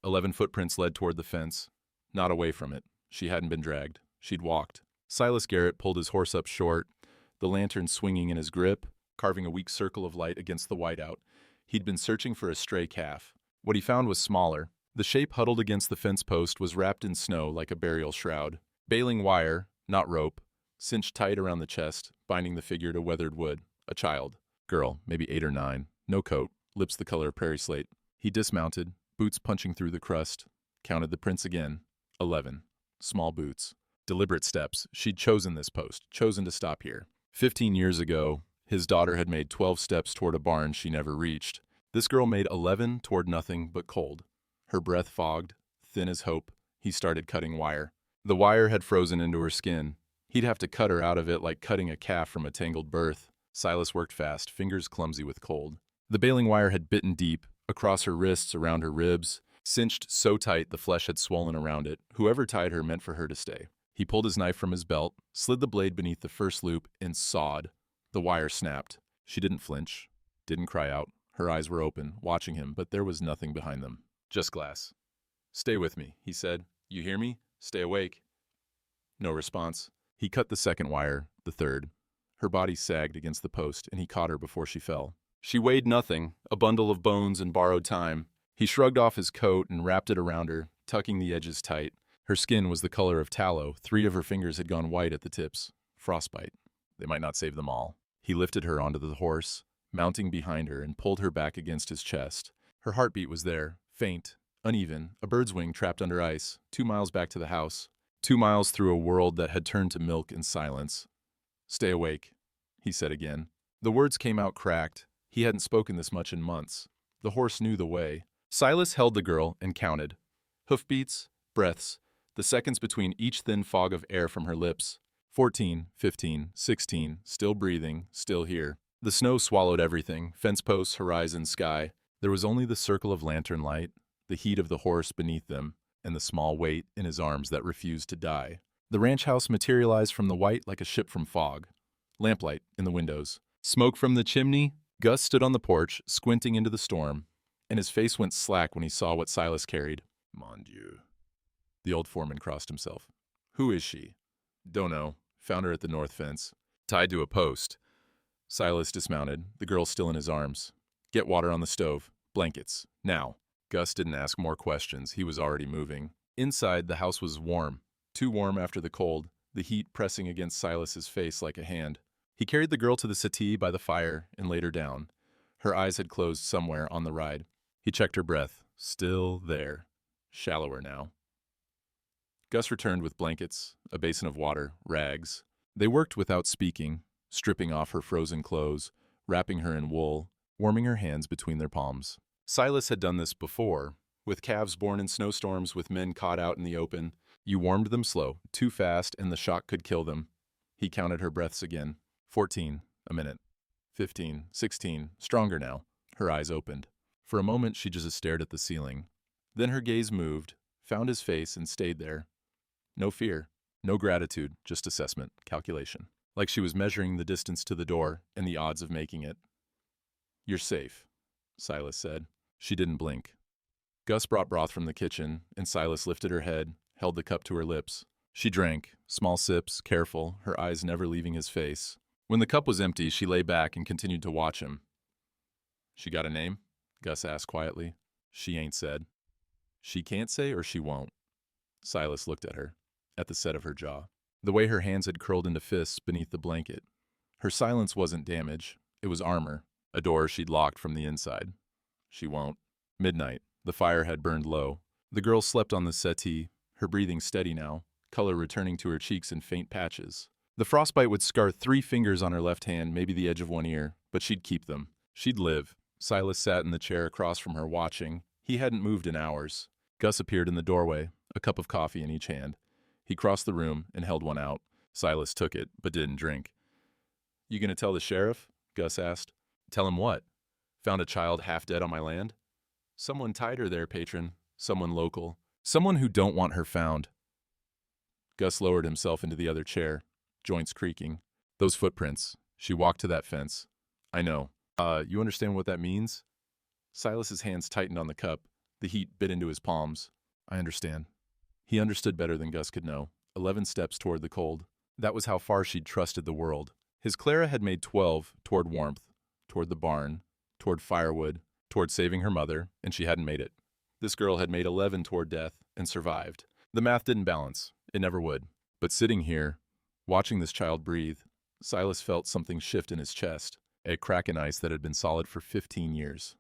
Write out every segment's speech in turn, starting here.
11 footprints led toward the fence. Not away from it. She hadn't been dragged. She'd walked. Silas Garrett pulled his horse up short, the lantern swinging in his grip, carving a weak circle of light against the whiteout. He'd been searching for a stray calf. What he found was smaller. The shape huddled against the fence post was wrapped in snow like a burial shroud. Baling wire, not rope, cinched tight around the chest, binding the figure to weathered wood. A child. Girl, maybe 8 or 9. No coat, lips the color of prairie slate. He dismounted, boots punching through the crust, counted the prints again. 11. Small boots. Deliberate steps. She'd chosen this post, chosen to stop here. 15 years ago, his daughter had made 12 steps toward a barn she never reached. This girl made 11 toward nothing but cold. Her breath fogged, thin as hope. He started cutting wire. The wire had frozen into her skin. He'd have to cut her out of it like cutting a calf from a tangled birth. Silas worked fast, fingers clumsy with cold. The baling wire had bitten deep, across her wrists, around her ribs, cinched so tight the flesh had swollen around it. Whoever tied her meant for her to stay. He pulled his knife from his belt, slid the blade beneath the first loop, and sawed. The wire snapped. She didn't flinch, didn't cry out. Her eyes were open, watching him, but there was nothing behind them. Just glass. "Stay with me," he said. "You hear me? Stay awake." No response. He cut the second wire, the third. Her body sagged against the post, and he caught her before she fell. She weighed nothing, a bundle of bones and borrowed time. He shrugged off his coat and wrapped it around her, tucking the edges tight. Her skin was the color of tallow. 3 of her fingers had gone white at the tips. Frostbite. They might not save them all. He lifted her onto the horse, mounting behind her, and pulled her back against his chest. Her heartbeat was there, faint, uneven, a bird's wing trapped under ice, 2 miles back to the house. 2 miles through a world that had turned to milk and silence. "Stay awake," he said again. The words came out cracked. He hadn't spoken this much in months. The horse knew the way. Silas held the girl and counted. Hoofbeats, breaths, the seconds between each thin fog of air from her lips. 14, 15, 16, still breathing, still here. The snow swallowed everything, fence posts, horizon, sky. There was only the circle of lantern light, the heat of the horse beneath them, and the small weight in his arms that refused to die. The ranch house materialized from the white like a ship from fog. Lamplight in the windows. Smoke from the chimney. Gus stood on the porch, squinting into the storm, and his face went slack when he saw what Silas carried. "Mon Dieu." The old foreman crossed himself. "Who is she?" "Don't know. Found her at the north fence. Tied to a post." Silas dismounted, the girl still in his arms. "Get water on the stove. Blankets. Now." Gus didn't ask more questions. He was already moving. Inside, the house was warm. Too warm after the cold, the heat pressing against Silas's face like a hand. He carried the girl to the settee by the fire and laid her down. Her eyes had closed somewhere on the ride. He checked her breath. Still there. Shallower now. Gus returned with blankets, a basin of water, rags. They worked without speaking, stripping off her frozen clothes, wrapping her in wool, warming her hands between their palms. Silas had done this before, with calves born in snowstorms, with men caught out in the open. You warmed them slow, too fast, and the shock could kill them. He counted her breaths again. 14, a minute. 15, 16, stronger now. Her eyes opened. For a moment, she just stared at the ceiling. Then her gaze moved, found his face, and stayed there. No fear, no gratitude, just assessment, calculation. Like she was measuring the distance to the door and the odds of making it. "You're safe," Silas said. She didn't blink. Gus brought broth from the kitchen, and Silas lifted her head, held the cup to her lips. She drank, small sips, careful, her eyes never leaving his face. When the cup was empty, she lay back and continued to watch him. "She got a name?" Gus asked quietly. "She ain't said." "She can't say or she won't?" Silas looked at her, at the set of her jaw. The way her hands had curled into fists beneath the blanket. Her silence wasn't damage, it was armor, a door she'd locked from the inside. "She won't." Midnight. The fire had burned low. The girl slept on the settee, her breathing steady now, color returning to her cheeks in faint patches. The frostbite would scar 3 fingers on her left hand, maybe the edge of one ear, but she'd keep them. She'd live. Silas sat in the chair across from her, watching. He hadn't moved in hours. Gus appeared in the doorway, a cup of coffee in each hand. He crossed the room and held one out. Silas took it, but didn't drink. "You gonna tell the sheriff?" Gus asked. "Tell him what? Found a child half dead on my land?" "Someone tied her there, patron. Someone local. Someone who don't want her found." Gus lowered himself into the other chair, joints creaking. "Those footprints. She walked to that fence." "I know. You understand what that means?" Silas's hands tightened on the cup. The heat bit into his palms. I understand. He understood better than Gus could know. 11 steps toward the cold. That was how far she'd trusted the world. His Clara had made 12 toward warmth, toward the barn, toward firewood, toward saving her mother, and she hadn't made it. This girl had made 11 toward death and survived. The math didn't balance. It never would. But sitting here, watching this child breathe, Silas felt something shift in his chest, a crack in ice that had been solid for 15 years.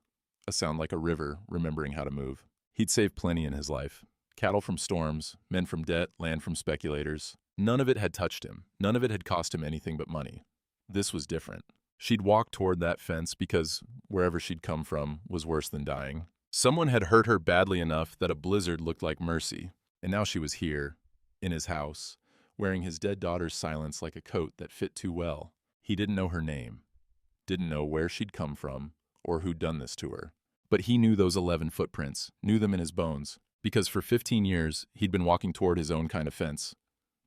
A sound like a river remembering how to move. He'd saved plenty in his life. Cattle from storms, men from debt, land from speculators. None of it had touched him. None of it had cost him anything but money. This was different. She'd walked toward that fence because wherever she'd come from was worse than dying. Someone had hurt her badly enough that a blizzard looked like mercy. And now she was here, in his house, wearing his dead daughter's silence like a coat that fit too well. He didn't know her name, didn't know where she'd come from, or who'd done this to her. But he knew those 11 footprints, knew them in his bones, because for 15 years he'd been walking toward his own kind of fence,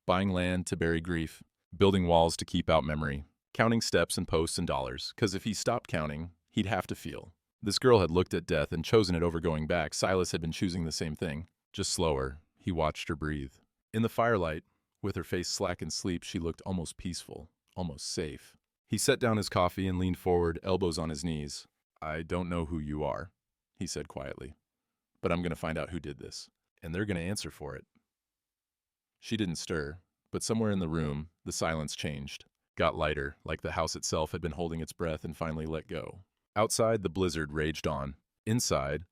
buying land to bury grief, building walls to keep out memory, counting steps and posts and dollars, because if he stopped counting, he'd have to feel. This girl had looked at death and chosen it over going back. Silas had been choosing the same thing, just slower. He watched her breathe. In the firelight, with her face slack in sleep, she looked almost peaceful, almost safe. He set down his coffee and leaned forward, elbows on his knees. I don't know who you are, he said quietly, but I'm going to find out who did this, and they're going to answer for it. She didn't stir, but somewhere in the room, the silence changed, got lighter, like the house itself had been holding its breath and finally let go. Outside, the blizzard raged on. Inside,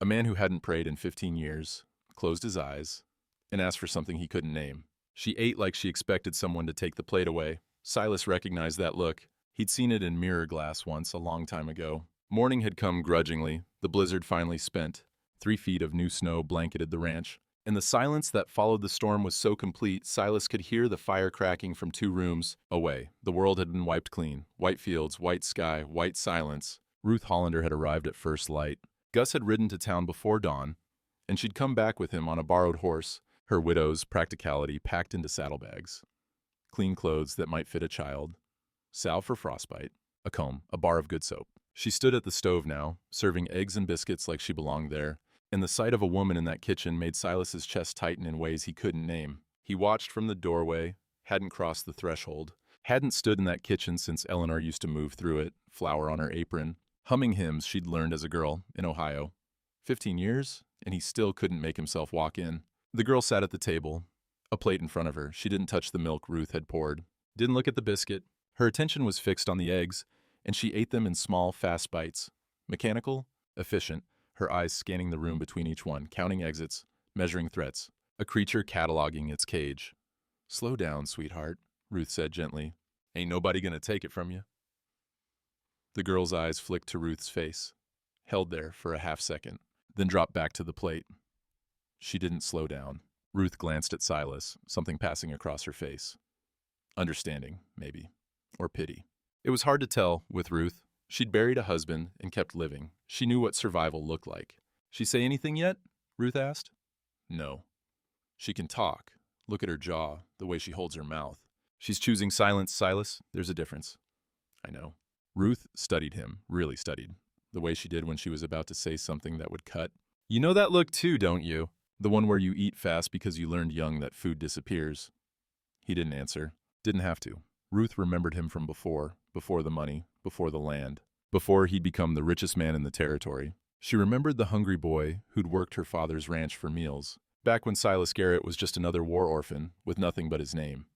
a man who hadn't prayed in 15 years closed his eyes and asked for something he couldn't name. She ate like she expected someone to take the plate away. Silas recognized that look. He'd seen it in mirror glass once, a long time ago. Morning had come grudgingly, the blizzard finally spent. 3 feet of new snow blanketed the ranch, and the silence that followed the storm was so complete, Silas could hear the fire cracking from 2 rooms away. The world had been wiped clean. White fields, white sky, white silence. Ruth Hollander had arrived at first light. Gus had ridden to town before dawn, and she'd come back with him on a borrowed horse, her widow's practicality packed into saddlebags. Clean clothes that might fit a child, salve for frostbite, a comb, a bar of good soap. She stood at the stove now, serving eggs and biscuits like she belonged there, and the sight of a woman in that kitchen made Silas's chest tighten in ways he couldn't name. He watched from the doorway, hadn't crossed the threshold, hadn't stood in that kitchen since Eleanor used to move through it, flour on her apron, humming hymns she'd learned as a girl in Ohio. 15 years, and he still couldn't make himself walk in. The girl sat at the table, a plate in front of her. She didn't touch the milk Ruth had poured, didn't look at the biscuit. Her attention was fixed on the eggs, and she ate them in small, fast bites. Mechanical, efficient, her eyes scanning the room between each one, counting exits, measuring threats, a creature cataloging its cage. Slow down, sweetheart, Ruth said gently. Ain't nobody gonna take it from you. The girl's eyes flicked to Ruth's face, held there for a half second, then dropped back to the plate. She didn't slow down. Ruth glanced at Silas, something passing across her face. Understanding, maybe, or pity. It was hard to tell with Ruth. She'd buried a husband and kept living. She knew what survival looked like. She say anything yet? Ruth asked. No. She can talk. Look at her jaw, the way she holds her mouth. She's choosing silence, Silas. There's a difference. I know. Ruth studied him, really studied, the way she did when she was about to say something that would cut. You know that look too, don't you? The one where you eat fast because you learned young that food disappears. He didn't answer. Didn't have to. Ruth remembered him from before the money, before the land, before he'd become the richest man in the territory. She remembered the hungry boy who'd worked her father's ranch for meals, back when Silas Garrett was just another war orphan with nothing but his name.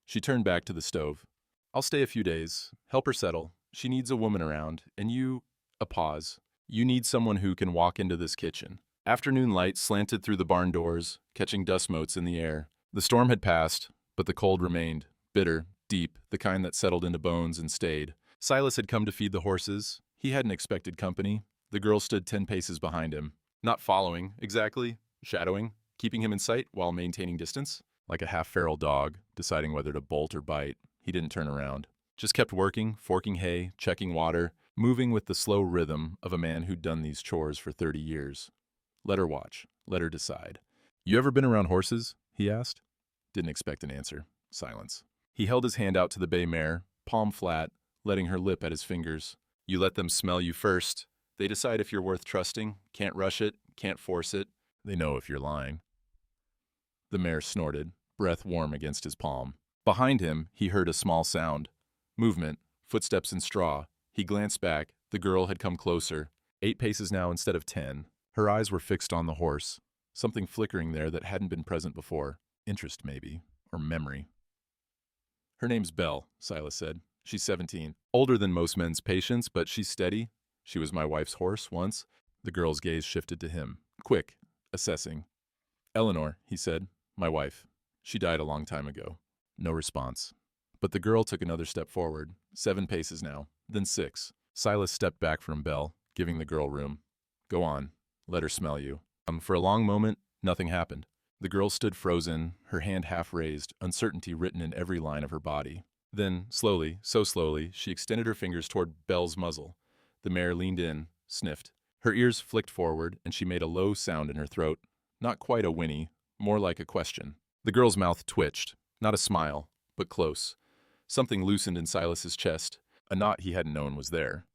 She turned back to the stove. I'll stay a few days. Help her settle. She needs a woman around, and you... A pause. You need someone who can walk into this kitchen. Afternoon light slanted through the barn doors, catching dust motes in the air. The storm had passed, but the cold remained, bitter, deep, the kind that settled into bones and stayed. Silas had come to feed the horses. He hadn't expected company. The girl stood 10 paces behind him. Not following, exactly. Shadowing, keeping him in sight while maintaining distance. Like a half-feral dog, deciding whether to bolt or bite. He didn't turn around. Just kept working, forking hay, checking water, moving with the slow rhythm of a man who'd done these chores for 30 years. Let her watch. Let her decide. You ever been around horses? He asked. Didn't expect an answer. Silence. He held his hand out to the bay mare, palm flat, letting her lip at his fingers. You let them smell you first. They decide if you're worth trusting, can't rush it, can't force it. They know if you're lying. The mare snorted, breath warm against his palm. Behind him, he heard a small sound. Movement, footsteps in straw. He glanced back. The girl had come closer. 8 paces now instead of 10. Her eyes were fixed on the horse. Something flickering there that hadn't been present before. Interest, maybe. Or memory. Her name's Belle, Silas said. She's 17. Older than most men's patients, but she's steady. She was my wife's horse once. The girl's gaze shifted to him. Quick. Assessing. Eleanor, he said. My wife. She died a long time ago. No response. But the girl took another step forward. 7 paces now. Then 6. Silas stepped back from Belle, giving the girl room. Go on. Let her smell you. For a long moment, nothing happened. The girl stood frozen, her hand half raised, uncertainty written in every line of her body. Then, slowly, so slowly, she extended her fingers toward Belle's muzzle. The mare leaned in, sniffed. Her ears flicked forward, and she made a low sound in her throat. Not quite a whinny, more like a question. The girl's mouth twitched. Not a smile, but close. Something loosened in Silas's chest. A knot he hadn't known was there.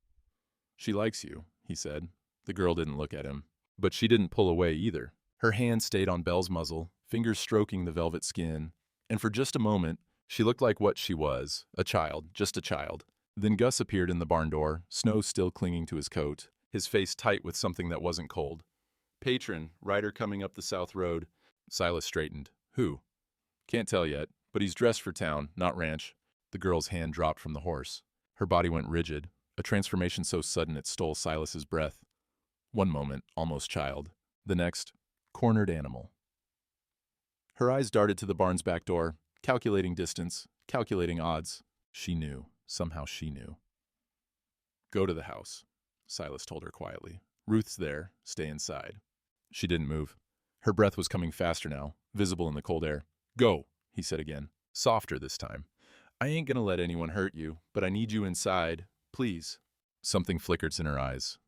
She likes you, he said. The girl didn't look at him. But she didn't pull away either. Her hand stayed on Belle's muzzle, fingers stroking the velvet skin. And for just a moment, she looked like what she was, a child, just a child. Then Gus appeared in the barn door, snow still clinging to his coat, his face tight with something that wasn't cold. Patron, rider coming up the south road. Silas straightened. Who? Can't tell yet, but he's dressed for town, not ranch. The girl's hand dropped from the horse. Her body went rigid, a transformation so sudden it stole Silas's breath. One moment, almost child. The next, cornered animal. Her eyes darted to the barn's back door, calculating distance, calculating odds. She knew. Somehow she knew. Go to the house, Silas told her quietly. Ruth's there. Stay inside. She didn't move. Her breath was coming faster now, visible in the cold air. Go, he said again, softer this time. I ain't gonna let anyone hurt you, but I need you inside. Please. Something flickered in her eyes.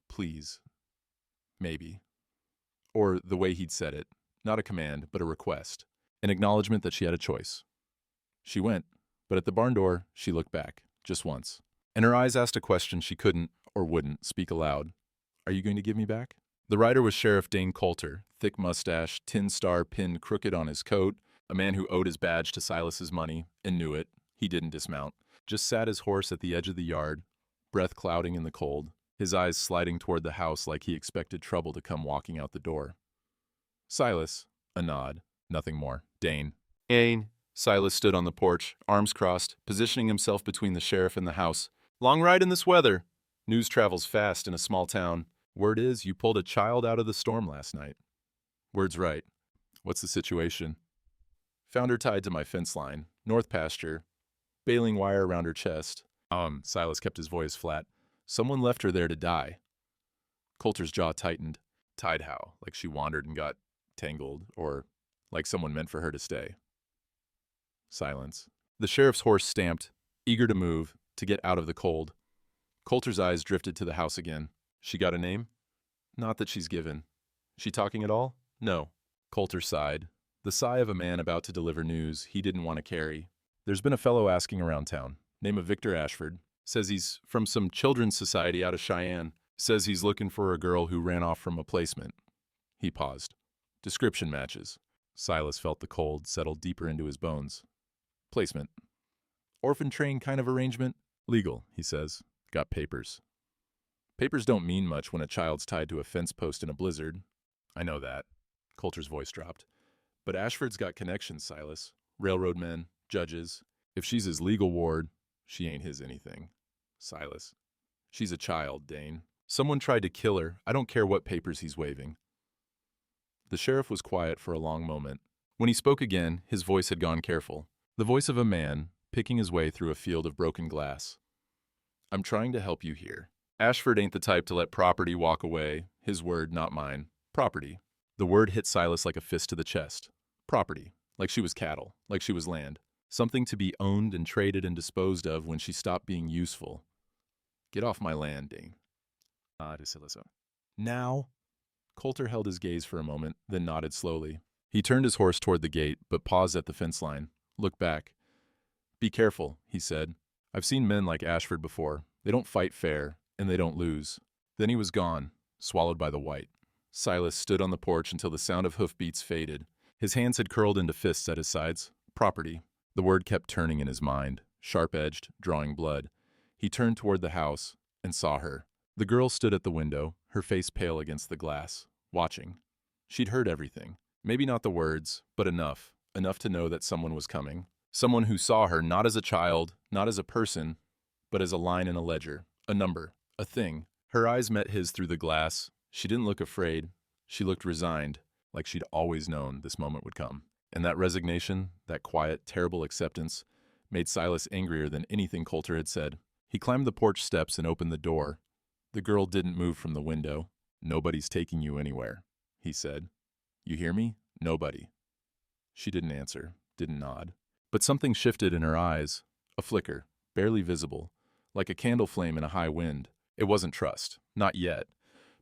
Please. Maybe. Or the way he'd said it. Not a command, but a request. An acknowledgement that she had a choice. She went, but at the barn door, she looked back, just once. And her eyes asked a question she couldn't, or wouldn't, speak aloud. Are you going to give me back? The rider was Sheriff Dane Coulter, thick mustache, tin star pinned crooked on his coat, a man who owed his badge to Silas's money, and knew it. He didn't dismount. Just sat his horse at the edge of the yard, breath clouding in the cold, his eyes sliding toward the house like he expected trouble to come walking out the door. Silas. A nod. Nothing more. Dane. Dane. Silas stood on the porch, arms crossed, positioning himself between the sheriff and the house. Long ride in this weather. News travels fast in a small town. Word is you pulled a child out of the storm last night. Word's right. What's the situation? Found her tied to my fence line, north pasture, baling wire around her chest. Silas kept his voice flat. Someone left her there to die. Coulter's jaw tightened. Tied how? Like she wandered and got tangled, or like someone meant for her to stay. Silence. The sheriff's horse stamped, eager to move, to get out of the cold. Coulter's eyes drifted to the house again. She got a name? Not that she's given. She talking at all? No. Coulter sighed. The sigh of a man about to deliver news he didn't want to carry. There's been a fellow asking around town. Name of Victor Ashford. Says he's from some children's society out of Cheyenne. Says he's looking for a girl who ran off from a placement. He paused. Description matches. Silas felt the cold settle deeper into his bones. Placement. Orphan train kind of arrangement? Legal, he says. Got papers. Papers don't mean much when a child's tied to a fence post in a blizzard. I know that. Coulter's voice dropped. But Ashford's got connections, Silas. Railroad men, judges. If she's his legal ward, she ain't his anything. Silas. She's a child, Dane. Someone tried to kill her. I don't care what papers he's waving. The sheriff was quiet for a long moment. When he spoke again, his voice had gone careful. The voice of a man, picking his way through a field of broken glass. I'm trying to help you here. Ashford ain't the type to let property walk away. His word, not mine. Property. The word hit Silas like a fist to the chest. Property. Like she was cattle. Like she was land. Something to be owned and traded and disposed of when she stopped being useful. Get off my land, Dane. Now? Coulter held his gaze for a moment, then nodded slowly. He turned his horse toward the gate, but paused at the fence line. Looked back. Be careful, he said. I've seen men like Ashford before. They don't fight fair, and they don't lose. Then he was gone, swallowed by the white. Silas stood on the porch until the sound of hoofbeats faded. His hands had curled into fists at his sides. Property. The word kept turning in his mind, sharp-edged, drawing blood. He turned toward the house and saw her. The girl stood at the window, her face pale against the glass, watching. She'd heard everything. Maybe not the words, but enough. Enough to know that someone was coming. Someone who saw her not as a child, not as a person, but as a line in a ledger, a number, a thing. Her eyes met his through the glass. She didn't look afraid. She looked resigned, like she'd always known this moment would come. And that resignation, that quiet, terrible acceptance, made Silas angrier than anything Coulter had said. He climbed the porch steps and opened the door. The girl didn't move from the window. "Nobody's taking you anywhere," he said. "You hear me? Nobody." She didn't answer, didn't nod. But something shifted in her eyes, a flicker, barely visible, like a candle flame in a high wind. It wasn't trust, not yet,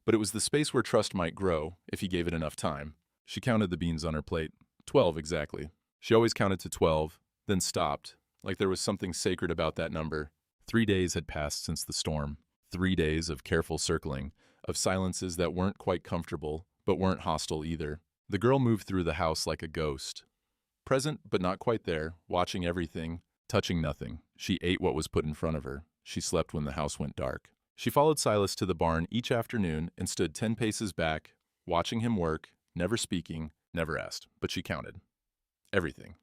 but it was the space where trust might grow if he gave it enough time. She counted the beans on her plate. 12 exactly. She always counted to 12, then stopped, like there was something sacred about that number. 3 days had passed since the storm. 3 days of careful circling, of silences that weren't quite comfortable, but weren't hostile either. The girl moved through the house like a ghost. Present, but not quite there, watching everything, touching nothing. She ate what was put in front of her. She slept when the house went dark. She followed Silas to the barn each afternoon and stood 10 paces back, watching him work, never speaking, never asked, but she counted. Everything.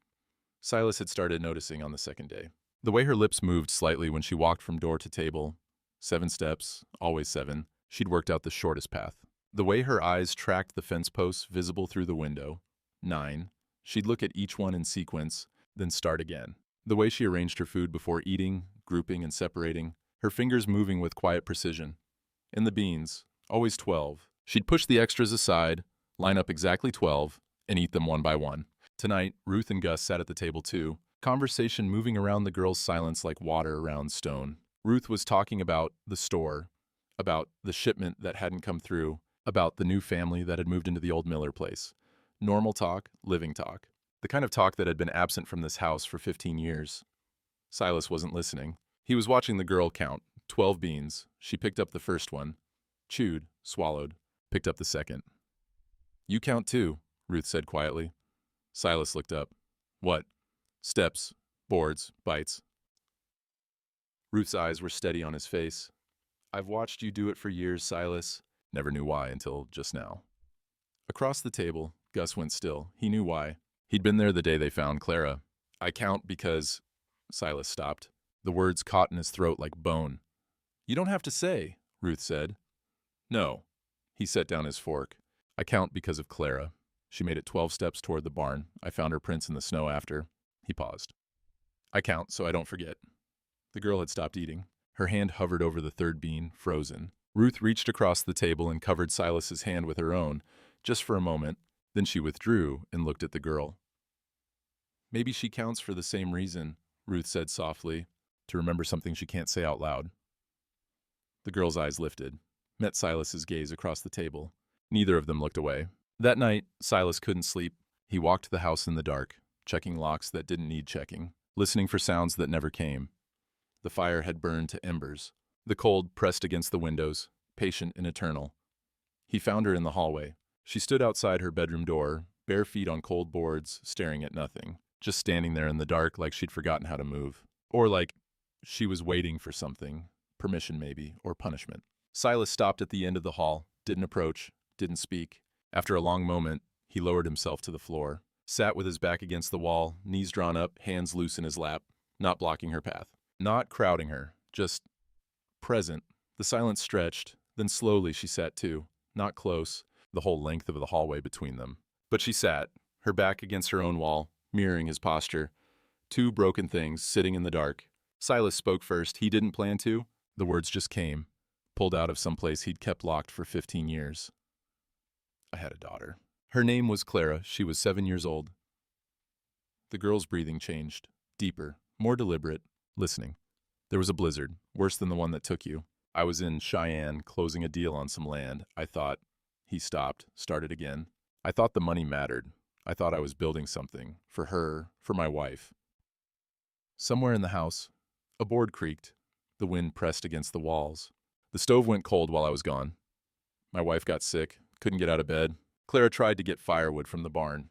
Silas had started noticing on the second day. The way her lips moved slightly when she walked from door to table. 7 steps, always 7. She'd worked out the shortest path. The way her eyes tracked the fence posts visible through the window. 9. She'd look at each one in sequence, then start again. The way she arranged her food before eating, grouping and separating, her fingers moving with quiet precision. And the beans, always 12. She'd push the extras aside, line up exactly 12, and eat them one by one. Tonight, Ruth and Gus sat at the table too, conversation moving around the girl's silence like water around stone. Ruth was talking about the store, about the shipment that hadn't come through, about the new family that had moved into the old Miller place. Normal talk, living talk. The kind of talk that had been absent from this house for 15 years. Silas wasn't listening. He was watching the girl count. 12 beans. She picked up the first one. Chewed, swallowed, picked up the second. "You count too," Ruth said quietly. Silas looked up. "What?" "Steps, boards, bites." Ruth's eyes were steady on his face. "I've watched you do it for years, Silas." Never knew why until just now. Across the table, Gus went still. He knew why. He'd been there the day they found Clara. "I count because—" Silas stopped. The words caught in his throat like bone. "You don't have to say," Ruth said. "No." He set down his fork. "I count because of Clara. She made it 12 steps toward the barn. I found her prints in the snow after." He paused. "I count so I don't forget." The girl had stopped eating. Her hand hovered over the third bean, frozen. Ruth reached across the table and covered Silas's hand with her own, just for a moment. Then she withdrew and looked at the girl. "Maybe she counts for the same reason," Ruth said softly, to remember something she can't say out loud. The girl's eyes lifted, met Silas's gaze across the table. Neither of them looked away. That night, Silas couldn't sleep. He walked the house in the dark, checking locks that didn't need checking, listening for sounds that never came. The fire had burned to embers. The cold pressed against the windows, patient and eternal. He found her in the hallway. She stood outside her bedroom door, bare feet on cold boards, staring at nothing, just standing there in the dark like she'd forgotten how to move. Or like she was waiting for something, permission maybe, or punishment. Silas stopped at the end of the hall, didn't approach, didn't speak. After a long moment, he lowered himself to the floor, sat with his back against the wall, knees drawn up, hands loose in his lap, not blocking her path, not crowding her, just present. The silence stretched, then slowly she sat too, not close, the whole length of the hallway between them. But she sat, her back against her own wall, mirroring his posture. Two broken things sitting in the dark. Silas spoke first. He didn't plan to. The words just came, pulled out of some place he'd kept locked for 15 years. "I had a daughter. Her name was Clara. She was 7 years old." The girl's breathing changed, deeper, more deliberate, listening. "There was a blizzard, worse than the one that took you. I was in Cheyenne, closing a deal on some land. I thought—" He stopped, started again. "I thought the money mattered. I thought I was building something, for her, for my wife." Somewhere in the house, a board creaked. The wind pressed against the walls. The stove went cold while I was gone. My wife got sick, couldn't get out of bed. Clara tried to get firewood from the barn.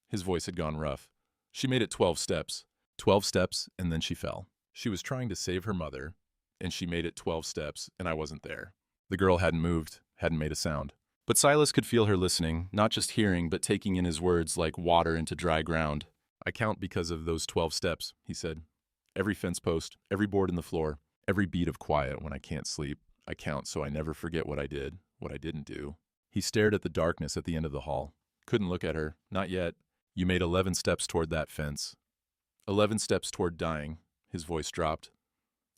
His voice had gone rough. She made it 12 steps. 12 steps, and then she fell. She was trying to save her mother, and she made it 12 steps, and I wasn't there. The girl hadn't moved, hadn't made a sound. But Silas could feel her listening, not just hearing, but taking in his words like water into dry ground. I count because of those 12 steps, he said. Every fence post, every board in the floor, every beat of quiet when I can't sleep. I count so I never forget what I did, what I didn't do. He stared at the darkness at the end of the hall. Couldn't look at her, not yet. You made 11 steps toward that fence. 11 steps toward dying. His voice dropped.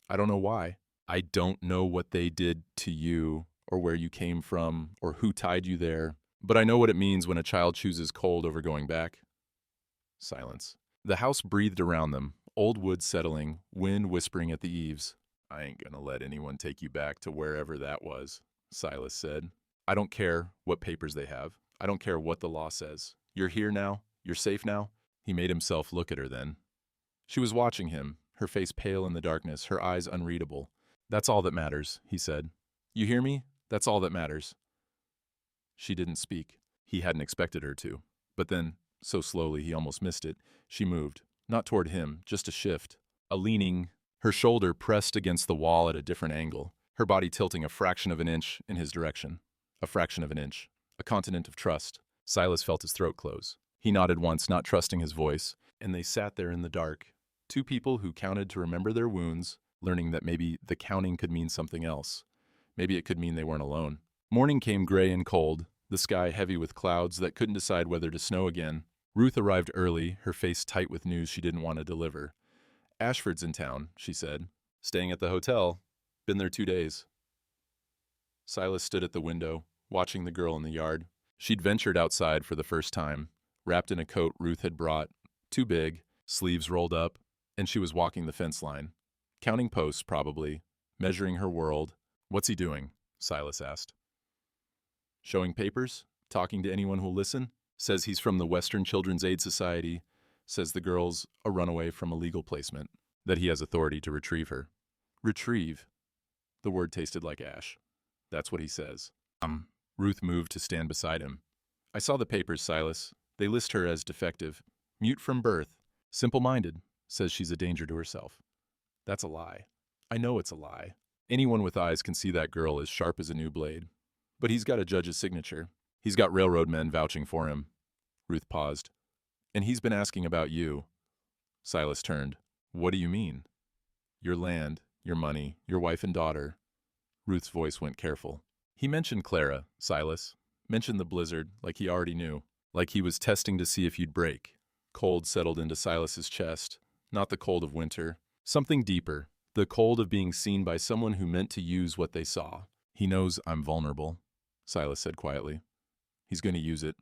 I don't know why. I don't know what they did to you, or where you came from, or who tied you there. But I know what it means when a child chooses cold over going back. Silence. The house breathed around them, old wood settling, wind whispering at the eaves. I ain't gonna let anyone take you back to wherever that was, Silas said. I don't care what papers they have. I don't care what the law says. You're here now. You're safe now. He made himself look at her then. She was watching him, her face pale in the darkness, her eyes unreadable. That's all that matters, he said. You hear me? That's all that matters. She didn't speak. He hadn't expected her to. But then, so slowly he almost missed it, she moved. Not toward him, just a shift. A leaning, her shoulder pressed against the wall at a different angle, her body tilting a fraction of an inch in his direction. A fraction of an inch. A continent of trust. Silas felt his throat close. He nodded once, not trusting his voice, and they sat there in the dark. Two people who counted to remember their wounds, learning that maybe the counting could mean something else. Maybe it could mean they weren't alone. Morning came gray and cold, the sky heavy with clouds that couldn't decide whether to snow again. Ruth arrived early, her face tight with news she didn't want to deliver. Ashford's in town, she said. Staying at the hotel. Been there 2 days. Silas stood at the window, watching the girl in the yard. She'd ventured outside for the first time, wrapped in a coat Ruth had brought, too big, sleeves rolled up, and she was walking the fence line. Counting posts, probably, measuring her world. What's he doing? Silas asked. Showing papers? Talking to anyone who'll listen? Says he's from the Western Children's Aid Society. Says the girl's a runaway from a legal placement. That he has authority to retrieve her. Retrieve. The word tasted like ash. That's what he says. Ruth moved to stand beside him. I saw the papers, Silas. They list her as defective. Mute from birth. Simple-minded. Says she's a danger to herself. That's a lie. I know it's a lie. Anyone with eyes can see that girl as sharp as a new blade. But he's got a judge's signature. He's got railroad men vouching for him. Ruth paused. And he's been asking about you. Silas turned. What do you mean? Your land, your money, your wife and daughter. Ruth's voice went careful. He mentioned Clara, Silas. Mentioned the blizzard, like he already knew. Like he was testing to see if you'd break. Cold settled into Silas's chest. Not the cold of winter. Something deeper. The cold of being seen by someone who meant to use what they saw. He knows I'm vulnerable, Silas said quietly. He's going to use it.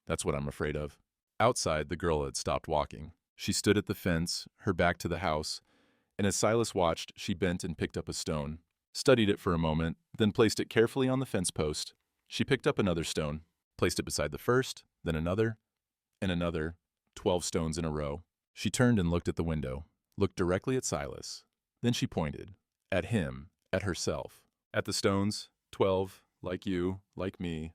That's what I'm afraid of. Outside, the girl had stopped walking. She stood at the fence, her back to the house, and as Silas watched, she bent and picked up a stone, studied it for a moment, then placed it carefully on the fence post. She picked up another stone, placed it beside the first, then another, and another, 12 stones in a row. She turned and looked at the window, looked directly at Silas. Then she pointed, at him, at herself, at the stones, 12, like you, like me.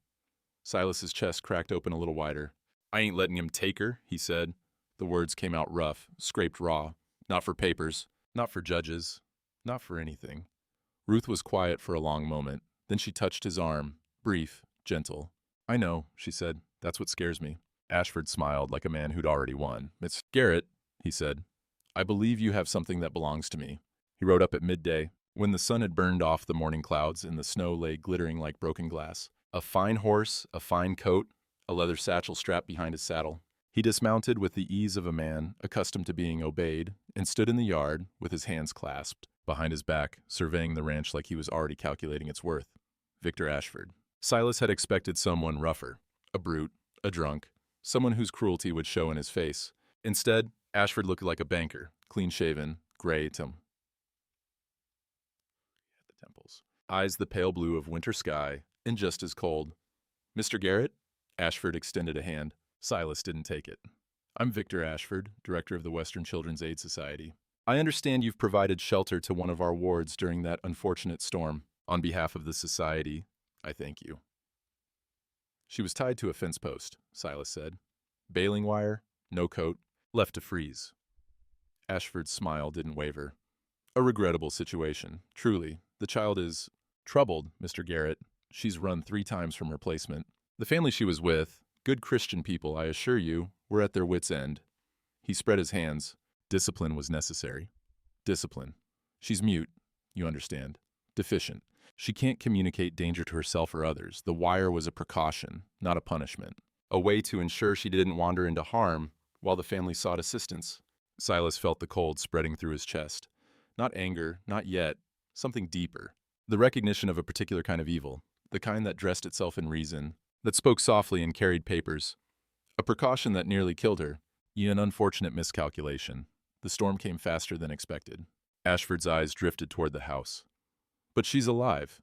Silas's chest cracked open a little wider. I ain't letting him take her, he said. The words came out rough, scraped raw. Not for papers, not for judges, not for anything. Ruth was quiet for a long moment. Then she touched his arm, brief, gentle. I know, she said. That's what scares me. Ashford smiled like a man who'd already won. Miss Garrett, he said, I believe you have something that belongs to me. He rode up at midday, when the sun had burned off the morning clouds and the snow lay glittering like broken glass. A fine horse, a fine coat, a leather satchel strapped behind his saddle. He dismounted with the ease of a man accustomed to being obeyed and stood in the yard with his hands clasped behind his back, surveying the ranch like he was already calculating its worth. Victor Ashford. Silas had expected someone rougher, a brute, a drunk, someone whose cruelty would show in his face. Instead, Ashford looked like a banker, clean-shaven, gray at the temples. Eyes the pale blue of winter sky, and just as cold. Mr. Garrett? Ashford extended a hand. Silas didn't take it. I'm Victor Ashford, director of the Western Children's Aid Society. I understand you've provided shelter to one of our wards during that unfortunate storm. On behalf of the society, I thank you. She was tied to a fence post, Silas said. Baling wire, no coat, left to freeze. Ashford's smile didn't waver. A regrettable situation, truly. The child is troubled, Mr. Garrett. She's run 3 times from replacement. The family she was with, good Christian people, I assure you, were at their wits' end. He spread his hands. Discipline was necessary. Discipline. She's mute, you understand. Deficient. She can't communicate danger to herself or others. The wire was a precaution, not a punishment. A way to ensure she didn't wander into harm while the family sought assistance. Silas felt the cold spreading through his chest. Not anger, not yet. Something deeper. The recognition of a particular kind of evil. The kind that dressed itself in reason, that spoke softly and carried papers. A precaution that nearly killed her. An unfortunate miscalculation. The storm came faster than expected. Ashford's eyes drifted toward the house. But she's alive,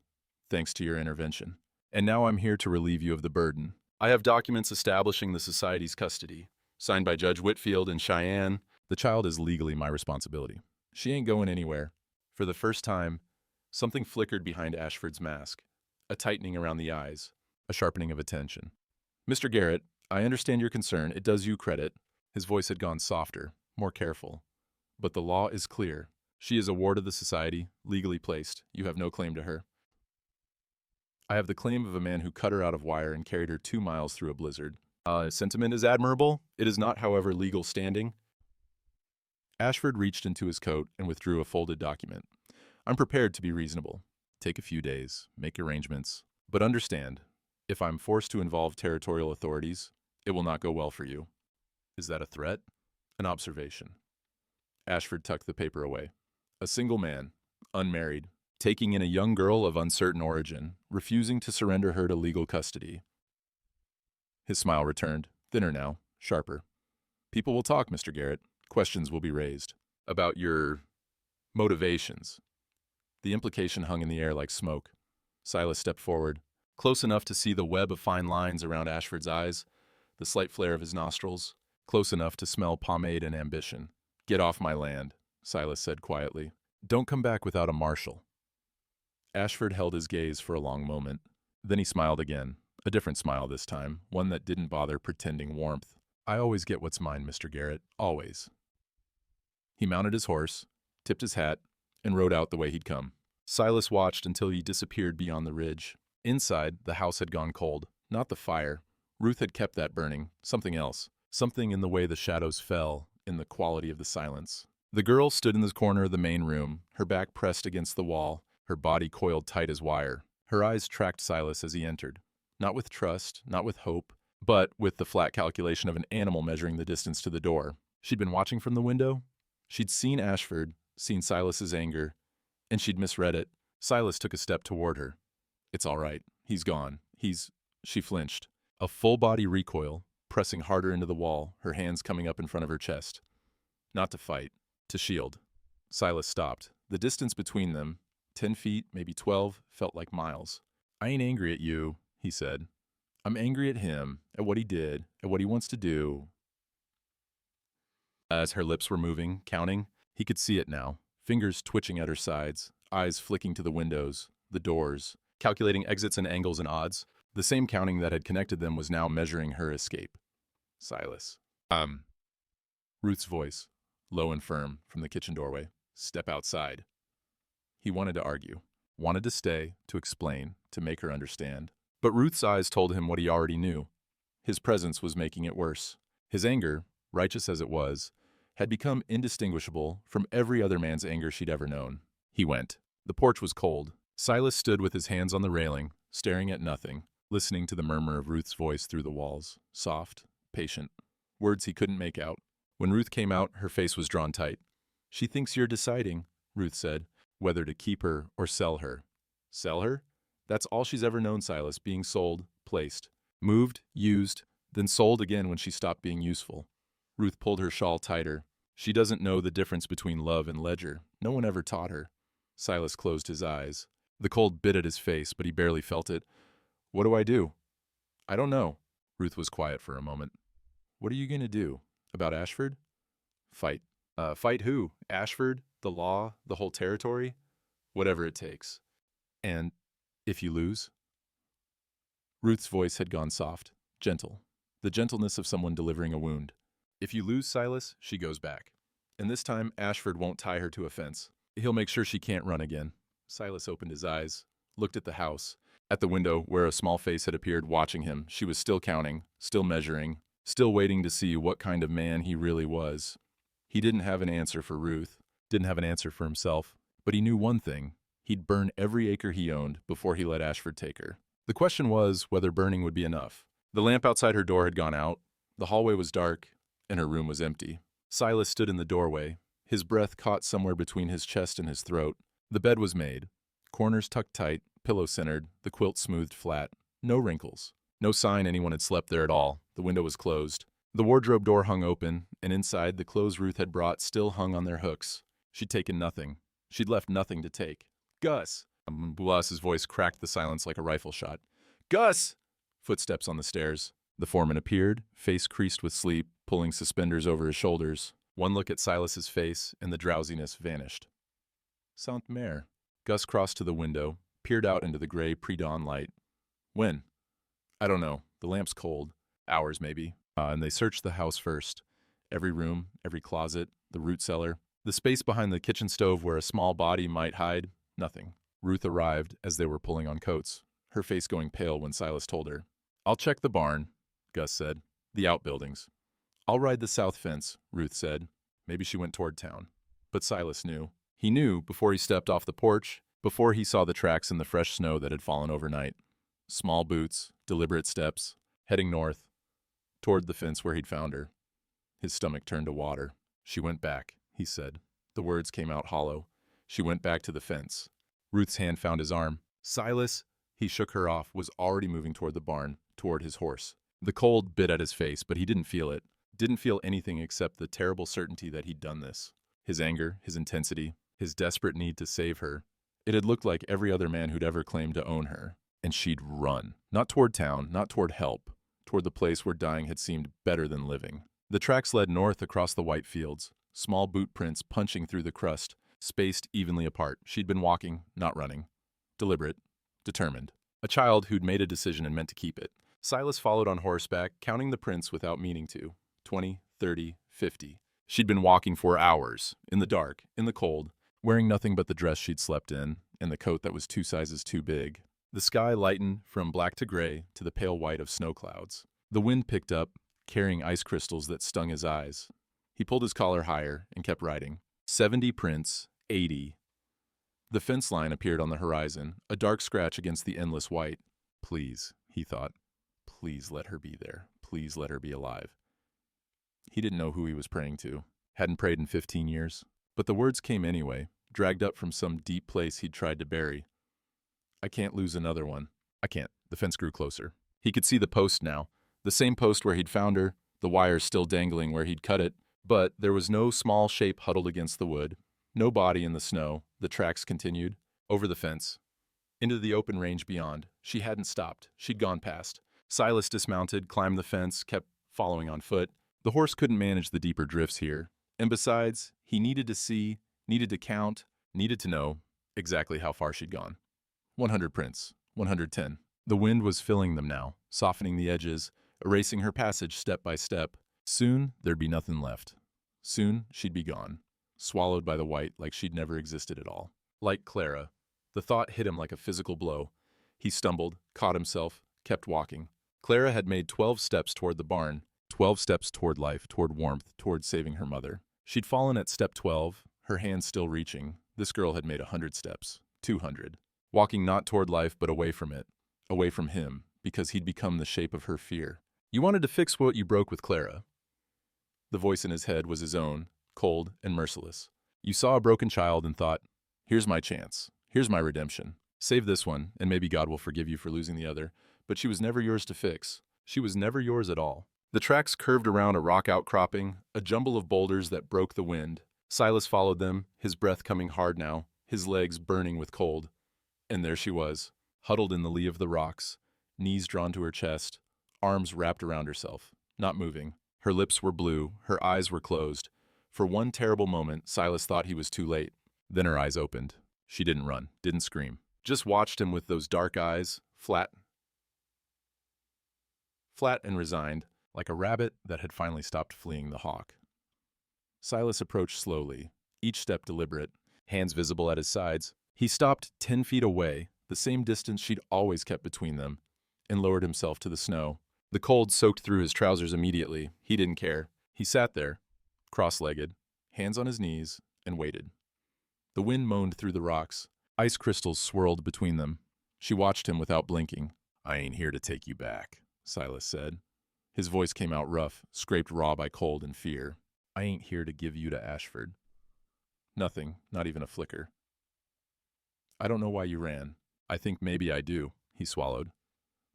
thanks to your intervention. And now I'm here to relieve you of the burden. I have documents establishing the society's custody, signed by Judge Whitfield and Cheyenne. The child is legally my responsibility. She ain't going anywhere. For the first time, something flickered behind Ashford's mask. A tightening around the eyes, a sharpening of attention. Mr. Garrett, I understand your concern. It does you credit. His voice had gone softer, more careful. But the law is clear. She is a ward of the society, legally placed. You have no claim to her. I have the claim of a man who cut her out of wire and carried her 2 miles through a blizzard. Sentiment is admirable. It is not, however, legal standing. Ashford reached into his coat and withdrew a folded document. I'm prepared to be reasonable. Take a few days, make arrangements. But understand, if I'm forced to involve territorial authorities, it will not go well for you. Is that a threat? An observation. Ashford tucked the paper away. A single man, unmarried, taking in a young girl of uncertain origin, refusing to surrender her to legal custody. His smile returned, thinner now, sharper. People will talk, Mr. Garrett. Questions will be raised. About your motivations. The implication hung in the air like smoke. Silas stepped forward, close enough to see the web of fine lines around Ashford's eyes, the slight flare of his nostrils, close enough to smell pomade and ambition. Get off my land, Silas said quietly. Don't come back without a marshal. Ashford held his gaze for a long moment. Then he smiled again, a different smile this time, one that didn't bother pretending warmth. I always get what's mine, Mr. Garrett, always. He mounted his horse, tipped his hat, and rode out the way he'd come. Silas watched until he disappeared beyond the ridge. Inside, the house had gone cold. Not the fire. Ruth had kept that burning. Something else. Something in the way the shadows fell, in the quality of the silence. The girl stood in the corner of the main room, her back pressed against the wall, her body coiled tight as wire. Her eyes tracked Silas as he entered. Not with trust, not with hope, but with the flat calculation of an animal measuring the distance to the door. She'd been watching from the window. She'd seen Ashford, seen Silas's anger, and she'd misread it. Silas took a step toward her. It's all right. He's gone. She flinched. A full-body recoil, pressing harder into the wall, her hands coming up in front of her chest. Not to fight, to shield. Silas stopped. The distance between them, 10 feet, maybe 12, felt like miles. I ain't angry at you, he said. I'm angry at him, at what he did, at what he wants to do. As her lips were moving, counting, he could see it now. Fingers twitching at her sides, eyes flicking to the windows, the doors, calculating exits and angles and odds. The same counting that had connected them was now measuring her escape. Silas. Ruth's voice, low and firm, from the kitchen doorway. Step outside. He wanted to argue, wanted to stay, to explain, to make her understand. But Ruth's eyes told him what he already knew. His presence was making it worse. His anger, righteous as it was, had become indistinguishable from every other man's anger she'd ever known. He went. The porch was cold. Silas stood with his hands on the railing, staring at nothing, listening to the murmur of Ruth's voice through the walls, soft, patient, words he couldn't make out. When Ruth came out, her face was drawn tight. She thinks you're deciding, Ruth said, whether to keep her or sell her. Sell her? That's all she's ever known, Silas, being sold, placed, moved, used, then sold again when she stopped being useful. Ruth pulled her shawl tighter. She doesn't know the difference between love and ledger. No one ever taught her. Silas closed his eyes. The cold bit at his face, but he barely felt it. What do I do? I don't know. Ruth was quiet for a moment. What are you going to do? About Ashford? Fight. Fight who? Ashford? The law? The whole territory? Whatever it takes. And If you lose? Ruth's voice had gone soft, gentle, the gentleness of someone delivering a wound. If you lose, Silas, she goes back. And this time, Ashford won't tie her to a fence. He'll make sure she can't run again. Silas opened his eyes, looked at the house. At the window, where a small face had appeared watching him, she was still counting, still measuring, still waiting to see what kind of man he really was. He didn't have an answer for Ruth, didn't have an answer for himself, but he knew one thing. He'd burn every acre he owned before he let Ashford take her. The question was whether burning would be enough. The lamp outside her door had gone out, the hallway was dark, and her room was empty. Silas stood in the doorway, his breath caught somewhere between his chest and his throat. The bed was made, corners tucked tight, pillow centered, the quilt smoothed flat. No wrinkles. No sign anyone had slept there at all. The window was closed. The wardrobe door hung open, and inside, the clothes Ruth had brought still hung on their hooks. She'd taken nothing. She'd left nothing to take. Gus! Blas's voice cracked the silence like a rifle shot. Gus! Footsteps on the stairs. The foreman appeared, face creased with sleep, pulling suspenders over his shoulders. One look at Silas's face, and the drowsiness vanished. Sainte Mère. Gus crossed to the window, peered out into the gray pre-dawn light. When? I don't know. The lamp's cold. Hours, maybe. And they searched the house first. Every room, every closet, the root cellar, the space behind the kitchen stove where a small body might hide. Nothing. Ruth arrived as they were pulling on coats, her face going pale when Silas told her. I'll check the barn, Gus said. The outbuildings. I'll ride the south fence, Ruth said. Maybe she went toward town. But Silas knew. He knew before he stepped off the porch, before he saw the tracks in the fresh snow that had fallen overnight. Small boots, deliberate steps, heading north, toward the fence where he'd found her. His stomach turned to water. She went back, he said. The words came out hollow. She went back to the fence. Ruth's hand found his arm. Silas, he shook her off, was already moving toward the barn, toward his horse. The cold bit at his face, but he didn't feel it. Didn't feel anything except the terrible certainty that he'd done this. His anger, his intensity, his desperate need to save her. It had looked like every other man who'd ever claimed to own her. And she'd run. Not toward town, not toward help. Toward the place where dying had seemed better than living. The tracks led north across the white fields, small boot prints punching through the crust, spaced evenly apart. She'd been walking, not running. Deliberate, determined. A child who'd made a decision and meant to keep it. Silas followed on horseback, counting the prints without meaning to. 20, 30, 50. She'd been walking for hours, in the dark, in the cold, wearing nothing but the dress she'd slept in, and the coat that was 2 sizes too big. The sky lightened from black to gray to the pale white of snow clouds. The wind picked up, carrying ice crystals that stung his eyes. He pulled his collar higher and kept riding. 70 prints, 80. The fence line appeared on the horizon, a dark scratch against the endless white. Please, he thought. Please let her be there. Please let her be alive. He didn't know who he was praying to. Hadn't prayed in 15 years. But the words came anyway, dragged up from some deep place he'd tried to bury. I can't lose another one. I can't. The fence grew closer. He could see the post now. The same post where he'd found her, the wires still dangling where he'd cut it. But there was no small shape huddled against the wood. No body in the snow. The tracks continued. Over the fence. Into the open range beyond. She hadn't stopped. She'd gone past. Silas dismounted, climbed the fence, kept following on foot. The horse couldn't manage the deeper drifts here. And besides, he needed to see, needed to count, needed to know exactly how far she'd gone. 100 prints. 110. The wind was filling them now, softening the edges, erasing her passage step by step. Soon, there'd be nothing left. Soon, she'd be gone, swallowed by the white like she'd never existed at all. Like Clara. The thought hit him like a physical blow. He stumbled, caught himself, kept walking. Clara had made 12 steps toward the barn, 12 steps toward life, toward warmth, toward saving her mother. She'd fallen at step 12, her hands still reaching. This girl had made 100 steps, 200. Walking not toward life, but away from it, away from him, because he'd become the shape of her fear. You wanted to fix what you broke with Clara. The voice in his head was his own, cold and merciless. You saw a broken child and thought, here's my chance, here's my redemption. Save this one, and maybe God will forgive you for losing the other. But she was never yours to fix. She was never yours at all. The tracks curved around a rock outcropping, a jumble of boulders that broke the wind. Silas followed them, his breath coming hard now, his legs burning with cold. And there she was, huddled in the lee of the rocks, knees drawn to her chest, arms wrapped around herself, not moving. Her lips were blue, her eyes were closed. For one terrible moment, Silas thought he was too late. Then her eyes opened. She didn't run, didn't scream. Just watched him with those dark eyes, flat and resigned, like a rabbit that had finally stopped fleeing the hawk. Silas approached slowly, each step deliberate, hands visible at his sides. He stopped 10 feet away, the same distance she'd always kept between them, and lowered himself to the snow. The cold soaked through his trousers immediately. He didn't care. He sat there, cross-legged, hands on his knees, and waited. The wind moaned through the rocks. Ice crystals swirled between them. She watched him without blinking. "I ain't here to take you back," Silas said. His voice came out rough, scraped raw by cold and fear. "I ain't here to give you to Ashford." Nothing, not even a flicker. "I don't know why you ran. I think maybe I do," he swallowed.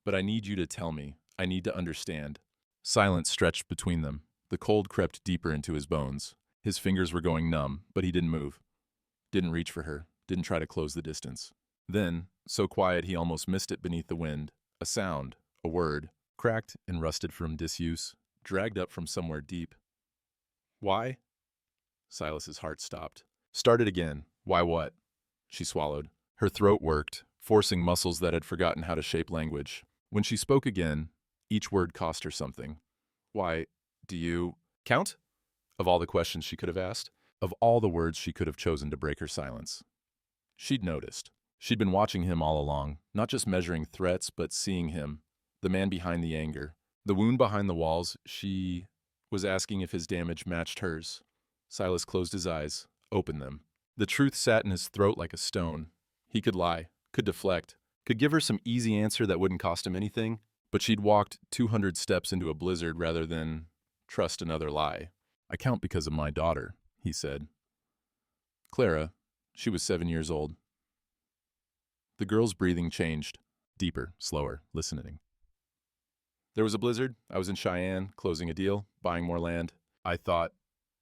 "But I need you to tell me. I need to understand." Silence stretched between them. The cold crept deeper into his bones. His fingers were going numb, but he didn't move. Didn't reach for her. Didn't try to close the distance. Then, so quiet he almost missed it beneath the wind, a sound, a word, cracked and rusted from disuse, dragged up from somewhere deep. "Why?" Silas's heart stopped. Started again. "Why what?" She swallowed. Her throat worked, forcing muscles that had forgotten how to shape language. When she spoke again, each word cost her something. "Why, do you count?" Of all the questions she could have asked, of all the words she could have chosen to break her silence. She'd noticed. She'd been watching him all along, not just measuring threats, but seeing him, the man behind the anger. The wound behind the walls, she was asking if his damage matched hers. Silas closed his eyes, opened them. The truth sat in his throat like a stone. He could lie, could deflect, could give her some easy answer that wouldn't cost him anything, but she'd walked 200 steps into a blizzard rather than trust another lie. "I count because of my daughter," he said. Clara, she was 7 years old. The girl's breathing changed, deeper, slower, listening. "There was a blizzard. I was in Cheyenne, closing a deal, buying more land. I thought,"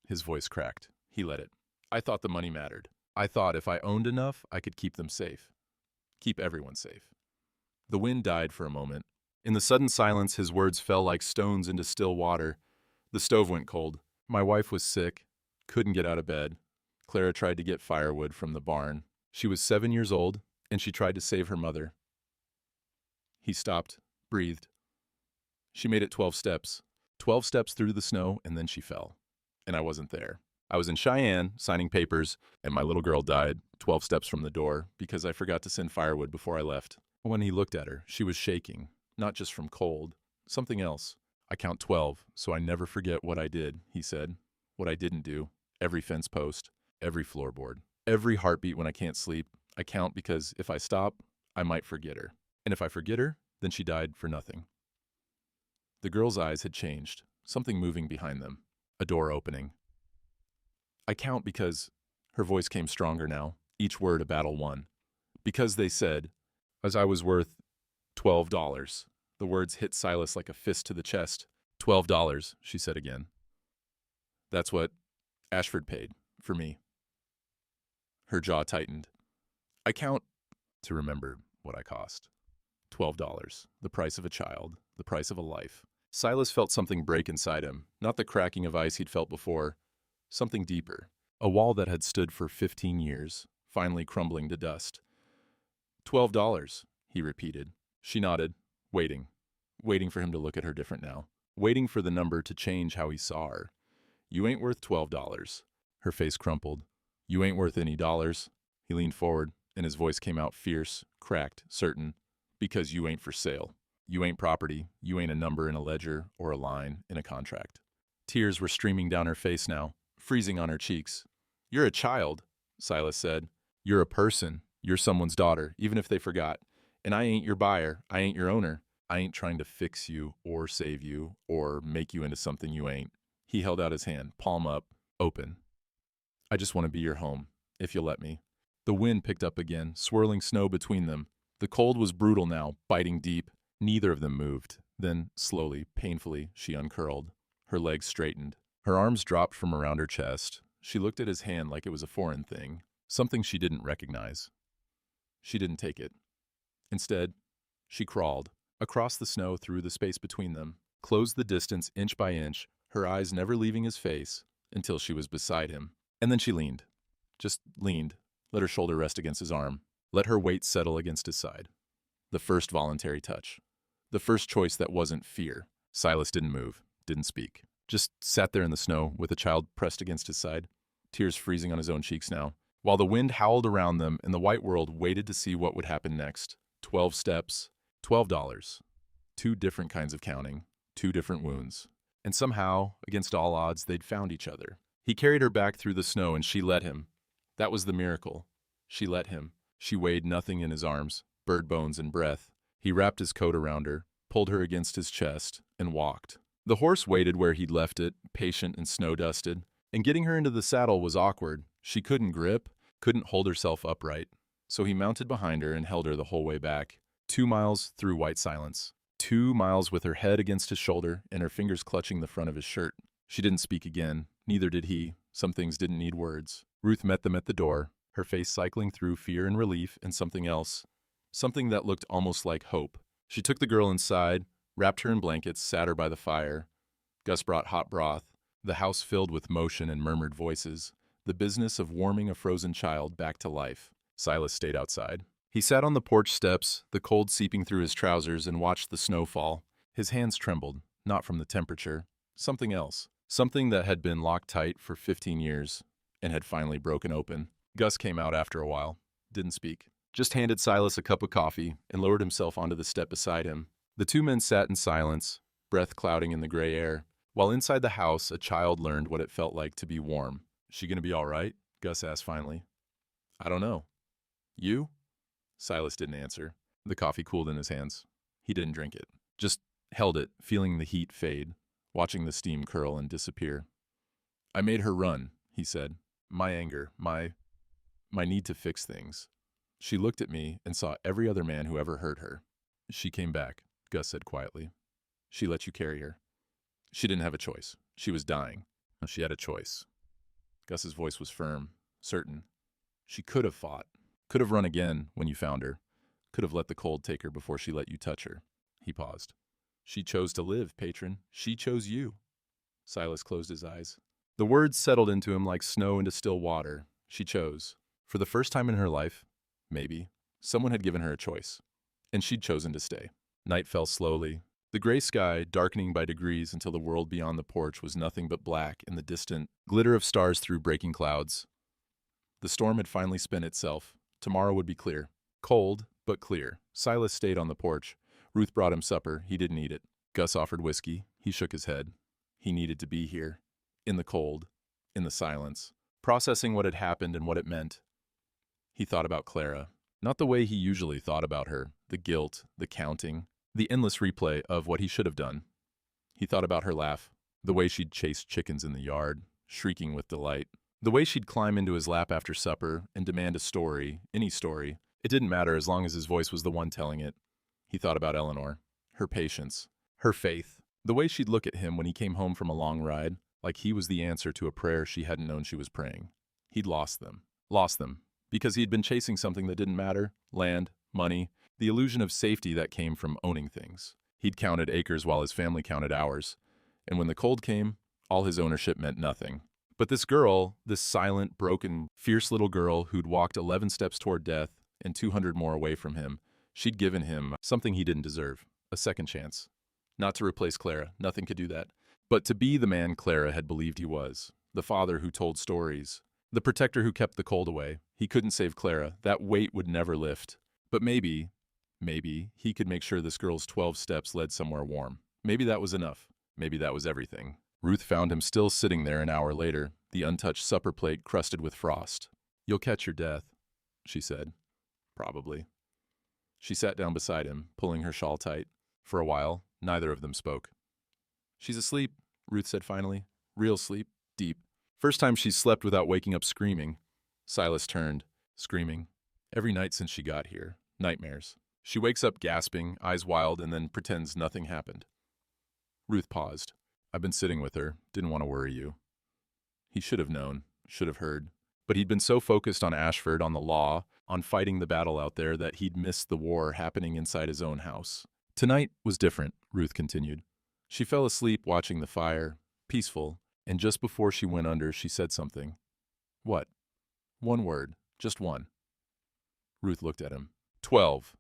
his voice cracked. He let it. "I thought the money mattered. I thought if I owned enough, I could keep them safe. Keep everyone safe." The wind died for a moment. In the sudden silence, his words fell like stones into still water. The stove went cold. "My wife was sick, couldn't get out of bed. Clara tried to get firewood from the barn. She was 7 years old, and she tried to save her mother." He stopped, breathed. "She made it 12 steps. 12 steps through the snow, and then she fell. And I wasn't there. I was in Cheyenne, signing papers, and my little girl died 12 steps from the door because I forgot to send firewood before I left." When he looked at her, she was shaking, not just from cold, something else. "I count 12, so I never forget what I did," he said. "What I didn't do. Every fence post, every floorboard, every heartbeat when I can't sleep. I count because if I stop, I might forget her. And if I forget her, then she died for nothing." The girl's eyes had changed, something moving behind them, a door opening. "I count because," her voice came stronger now, each word a battle won. "Because they said, as I was worth $12. The words hit Silas like a fist to the chest. $12, she said again. "That's what Ashford paid for me." Her jaw tightened. "I count to remember what I cost. $12, the price of a child, the price of a life." Silas felt something break inside him, not the cracking of ice he'd felt before, something deeper, a wall that had stood for 15 years, finally crumbling to dust. $12, he repeated. She nodded, waiting for him to look at her different now, waiting for the number to change how he saw her. "You ain't worth $12. Her face crumpled. "You ain't worth any dollars." He leaned forward, and his voice came out fierce, cracked, certain. "Because you ain't for sale. You ain't property. You ain't a number in a ledger or a line in a contract." Tears were streaming down her face now, freezing on her cheeks. "You're a child," Silas said. "You're a person. You're someone's daughter, even if they forgot. And I ain't your buyer. I ain't your owner. I ain't trying to fix you or save you or make you into something you ain't." He held out his hand, palm up, open. "I just want to be your home, if you'll let me." The wind picked up again, swirling snow between them. The cold was brutal now, biting deep. Neither of them moved. Then, slowly, painfully, she uncurled. Her legs straightened. Her arms dropped from around her chest. She looked at his hand like it was a foreign thing, something she didn't recognize. She didn't take it. Instead, she crawled, across the snow through the space between them, closed the distance inch by inch, her eyes never leaving his face, until she was beside him. And then she leaned. Just leaned, let her shoulder rest against his arm. Let her weight settle against his side. The first voluntary touch. The first choice that wasn't fear. Silas didn't move, didn't speak. Just sat there in the snow with a child pressed against his side, tears freezing on his own cheeks now, while the wind howled around them and the white world waited to see what would happen next. 12 steps, $12. 2 different kinds of counting, 2 different wounds. And somehow, against all odds, they'd found each other. He carried her back through the snow and she let him. That was the miracle. She let him. She weighed nothing in his arms, bird bones and breath. He wrapped his coat around her, pulled her against his chest, and walked. The horse waited where he'd left it, patient and snow-dusted, and getting her into the saddle was awkward. She couldn't grip, couldn't hold herself upright. So he mounted behind her and held her the whole way back. 2 miles through white silence. 2 miles with her head against his shoulder and her fingers clutching the front of his shirt. She didn't speak again. Neither did he. Some things didn't need words. Ruth met them at the door, her face cycling through fear and relief and something else. Something that looked almost like hope. She took the girl inside, wrapped her in blankets, sat her by the fire. Gus brought hot broth. The house filled with motion and murmured voices. The business of warming a frozen child back to life. Silas stayed outside. He sat on the porch steps, the cold seeping through his trousers, and watched the snow fall. His hands trembled, not from the temperature. Something else. Something that had been locked tight for 15 years and had finally broken open. Gus came out after a while. Didn't speak. Just handed Silas a cup of coffee and lowered himself onto the step beside him. The 2 men sat in silence, breath clouding in the gray air. While inside the house, a child learned what it felt like to be warm. She gonna be all right? Gus asked finally. I don't know. You? Silas didn't answer. The coffee cooled in his hands. He didn't drink it. Just held it, feeling the heat fade, watching the steam curl and disappear. I made her run, he said. My anger, my need to fix things. She looked at me and saw every other man who ever hurt her. She came back, Gus said quietly. She let you carry her. She didn't have a choice. She was dying. She had a choice. Gus's voice was firm, certain. She could have fought, could have run again when you found her, could have let the cold take her before she let you touch her. He paused. She chose to live, patron. She chose you. Silas closed his eyes. The words settled into him like snow into still water. She chose. For the first time in her life, maybe, someone had given her a choice, and she'd chosen to stay. Night fell slowly. The gray sky darkening by degrees until the world beyond the porch was nothing but black and the distant glitter of stars through breaking clouds. The storm had finally spent itself. Tomorrow would be clear. Cold, but clear. Silas stayed on the porch. Ruth brought him supper. He didn't eat it. Gus offered whiskey. He shook his head. He needed to be here. In the cold. In the silence. Processing what had happened and what it meant. He thought about Clara. Not the way he usually thought about her. The guilt, the counting, the endless replay of what he should have done. He thought about her laugh. The way she'd chase chickens in the yard, shrieking with delight. The way she'd climb into his lap after supper and demand a story, any story. It didn't matter as long as his voice was the one telling it. He thought about Eleanor. Her patience. Her faith. The way she'd look at him when he came home from a long ride, like he was the answer to a prayer she hadn't known she was praying. He'd lost them. Lost them. Because he'd been chasing something that didn't matter. Land, money, the illusion of safety that came from owning things. He'd counted acres while his family counted hours. And when the cold came, all his ownership meant nothing. But this girl, this silent, broken, fierce little girl who'd walked 11 steps toward death and 200 more away from him, she'd given him something he didn't deserve, a second chance. Not to replace Clara, nothing could do that. But to be the man Clara had believed he was, the father who told stories, the protector who kept the cold away. He couldn't save Clara, that weight would never lift. But maybe he could make sure this girl's 12 steps led somewhere warm. Maybe that was enough. Maybe that was everything. Ruth found him still sitting there an hour later, the untouched supper plate crusted with frost. You'll catch your death, she said. Probably. She sat down beside him, pulling her shawl tight. For a while, neither of them spoke. She's asleep, Ruth said finally. Real sleep, deep. First time she's slept without waking up screaming. Silas turned, screaming. Every night since she got here. Nightmares. She wakes up gasping, eyes wild, and then pretends nothing happened. Ruth paused. I've been sitting with her. Didn't want to worry you. He should have known, should have heard. But he'd been so focused on Ashford, on the law, on fighting the battle out there that he'd missed the war happening inside his own house. Tonight was different, Ruth continued. She fell asleep watching the fire, peaceful, and just before she went under, she said something. What? One word, just one. Ruth looked at him. 12.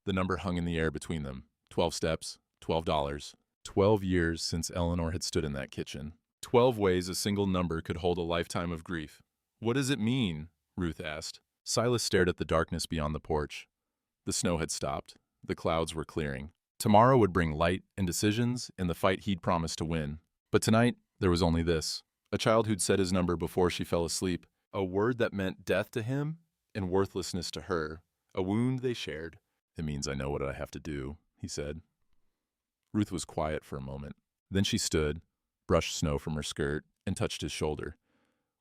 The number hung in the air between them. 12 steps, $12. 12 years since Eleanor had stood in that kitchen. 12 ways a single number could hold a lifetime of grief. What does it mean? Ruth asked. Silas stared at the darkness beyond the porch. The snow had stopped. The clouds were clearing. Tomorrow would bring light and decisions in the fight he'd promised to win. But tonight, there was only this. A child who'd said his number before she fell asleep. A word that meant death to him and worthlessness to her. A wound they shared. It means I know what I have to do, he said. Ruth was quiet for a moment. Then she stood, brushed snow from her skirt, and touched his shoulder.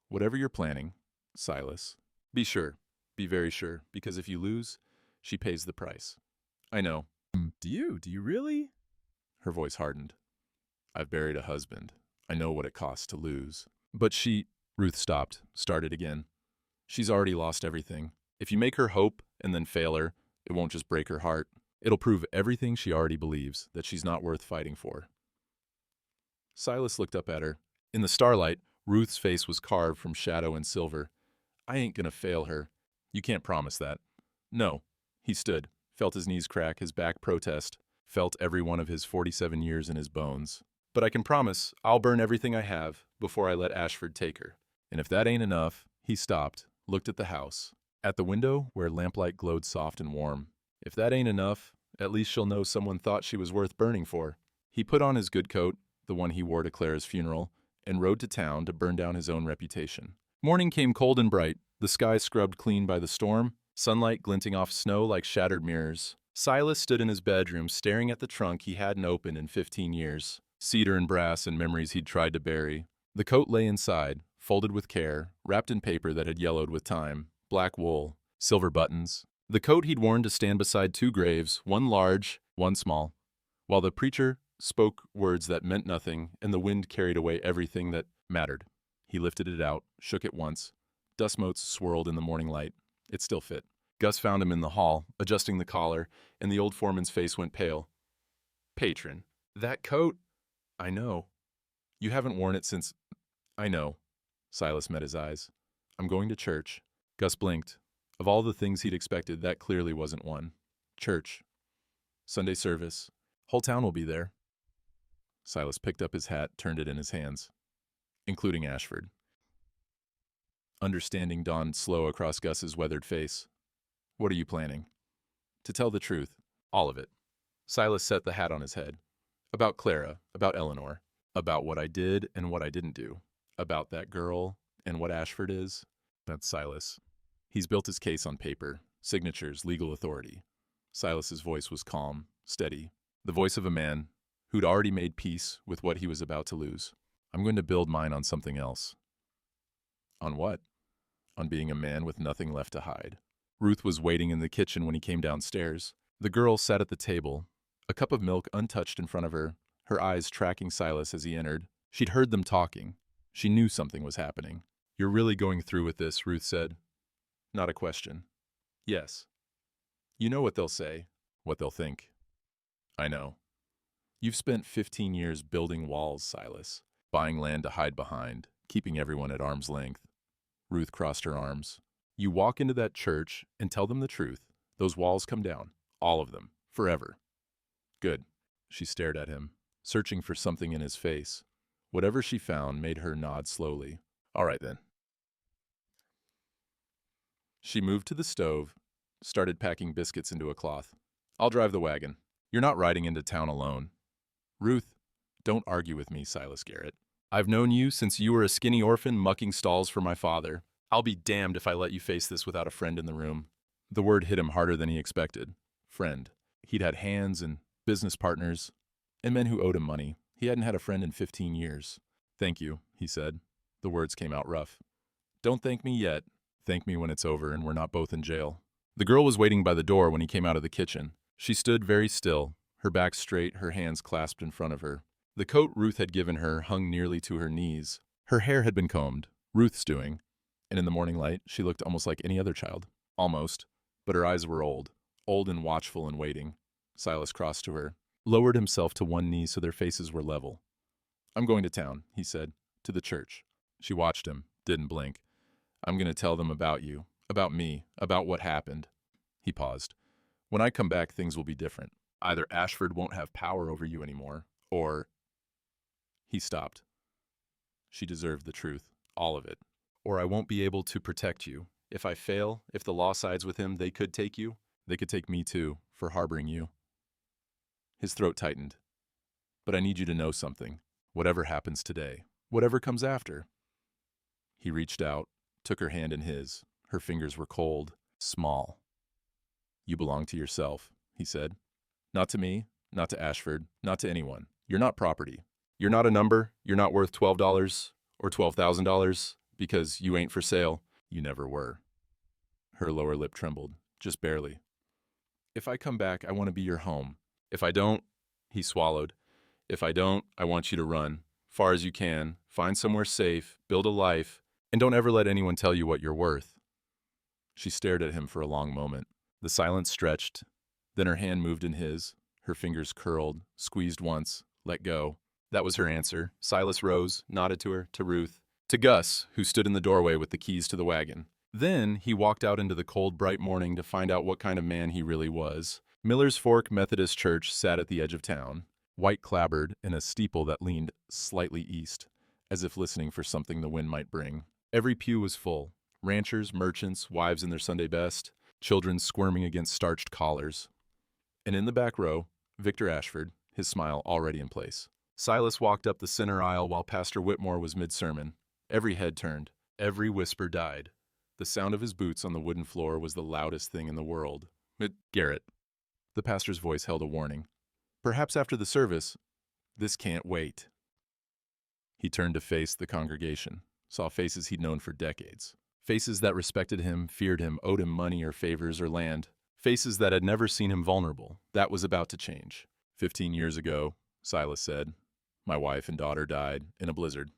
Whatever you're planning, Silas, be sure, be very sure, because if you lose, she pays the price. I know. Do you really? Her voice hardened. I've buried a husband. I know what it costs to lose. But Ruth stopped, started again. She's already lost everything. If you make her hope and then fail her, it won't just break her heart. It'll prove everything she already believes, that she's not worth fighting for. Silas looked up at her. In the starlight, Ruth's face was carved from shadow and silver. I ain't gonna fail her. You can't promise that. No. He stood, felt his knees crack, his back protest, felt every one of his 47 years in his bones. But I can promise I'll burn everything I have before I let Ashford take her. And if that ain't enough, he stopped, looked at the house, at the window where lamplight glowed soft and warm. If that ain't enough, at least she'll know someone thought she was worth burning for. He put on his good coat, the one he wore to Clara's funeral, and rode to town to burn down his own reputation. Morning came cold and bright, the sky scrubbed clean by the storm, sunlight glinting off snow like shattered mirrors. Silas stood in his bedroom staring at the trunk he hadn't opened in 15 years. Cedar and brass and memories he'd tried to bury. The coat lay inside, folded with care, wrapped in paper that had yellowed with time, black wool, silver buttons. The coat he'd worn to stand beside two graves, one large, one small, while the preacher spoke words that meant nothing and the wind carried away everything that mattered. He lifted it out, shook it once. Dust motes swirled in the morning light. It still fit. Gus found him in the hall, adjusting the collar, and the old foreman's face went pale. Patron, that coat? I know. You haven't worn it since... I know. Silas met his eyes. I'm going to church. Gus blinked. Of all the things he'd expected, that clearly wasn't one. Church. Sunday service. Whole town will be there. Silas picked up his hat, turned it in his hands. Including Ashford. Understanding dawned slow across Gus's weathered face. What are you planning? To tell the truth, all of it. Silas set the hat on his head. About Clara, about Eleanor, about what I did and what I didn't do, about that girl and what Ashford is. That's Silas. He's built his case on paper, signatures, legal authority. Silas's voice was calm, steady, the voice of a man who'd already made peace with what he was about to lose. I'm going to build mine on something else. On what? On being a man with nothing left to hide. Ruth was waiting in the kitchen when he came downstairs. The girl sat at the table, a cup of milk untouched in front of her, her eyes tracking Silas as he entered. She'd heard them talking. She knew something was happening. You're really going through with this, Ruth said. Not a question. Yes. You know what they'll say, what they'll think. I know. You've spent 15 years building walls, Silas, buying land to hide behind, keeping everyone at arm's length. Ruth crossed her arms. You walk into that church and tell them the truth. Those walls come down. All of them. Forever. Good. She stared at him, searching for something in his face. Whatever she found made her nod slowly. All right, then. She moved to the stove, started packing biscuits into a cloth. I'll drive the wagon. You're not riding into town alone. Ruth, don't argue with me, Silas Garrett. I've known you since you were a skinny orphan mucking stalls for my father. I'll be damned if I let you face this without a friend in the room. The word hit him harder than he expected. Friend. He'd had hands and business partners, and men who owed him money. He hadn't had a friend in 15 years. Thank you, he said. The words came out rough. Don't thank me yet. Thank me when it's over and we're not both in jail. The girl was waiting by the door when he came out of the kitchen. She stood very still, her back straight, her hands clasped in front of her. The coat Ruth had given her hung nearly to her knees. Her hair had been combed, Ruth's doing, and in the morning light she looked almost like any other child. Almost, but her eyes were old and watchful and waiting. Silas crossed to her, lowered himself to one knee so their faces were level. I'm going to town, he said, to the church. She watched him, didn't blink. I'm going to tell them about you, about me, about what happened. He paused. When I come back, things will be different. Either Ashford won't have power over you anymore, or... He stopped. She deserved the truth, all of it. Or I won't be able to protect you. If I fail, if the law sides with him, they could take you. They could take me too, for harboring you. His throat tightened. But I need you to know something. Whatever happens today, whatever comes after. He reached out, took her hand in his. Her fingers were cold, small. You belong to yourself, he said. Not to me, not to Ashford, not to anyone. You're not property. You're not a number. You're not worth $12 or $12,000 because you ain't for sale. You never were. Her lower lip trembled, just barely. If I come back, I want to be your home. If I don't, he swallowed. If I don't, I want you to run, far as you can, find somewhere safe, build a life, and don't ever let anyone tell you what you're worth. She stared at him for a long moment. The silence stretched. Then her hand moved in his. Her fingers curled, squeezed once, let go. That was her answer. Silas rose, nodded to her, to Ruth, to Gus, who stood in the doorway with the keys to the wagon. Then he walked out into the cold, bright morning to find out what kind of man he really was. Miller's Fork Methodist Church sat at the edge of town, white clapboard in a steeple that leaned slightly east, as if listening for something the wind might bring. Every pew was full. Ranchers, merchants, wives in their Sunday best, children squirming against starched collars. And in the back row, Victor Ashford, his smile already in place. Silas walked up the center aisle while Pastor Whitmore was mid-sermon. Every head turned. Every whisper died. The sound of his boots on the wooden floor was the loudest thing in the world. Garrett. The pastor's voice held a warning. Perhaps after the service, this can't wait. He turned to face the congregation, saw faces he'd known for decades. Faces that respected him, feared him, owed him money or favors or land. Faces that had never seen him vulnerable. That was about to change. 15 years ago, Silas said, my wife and daughter died in a blizzard.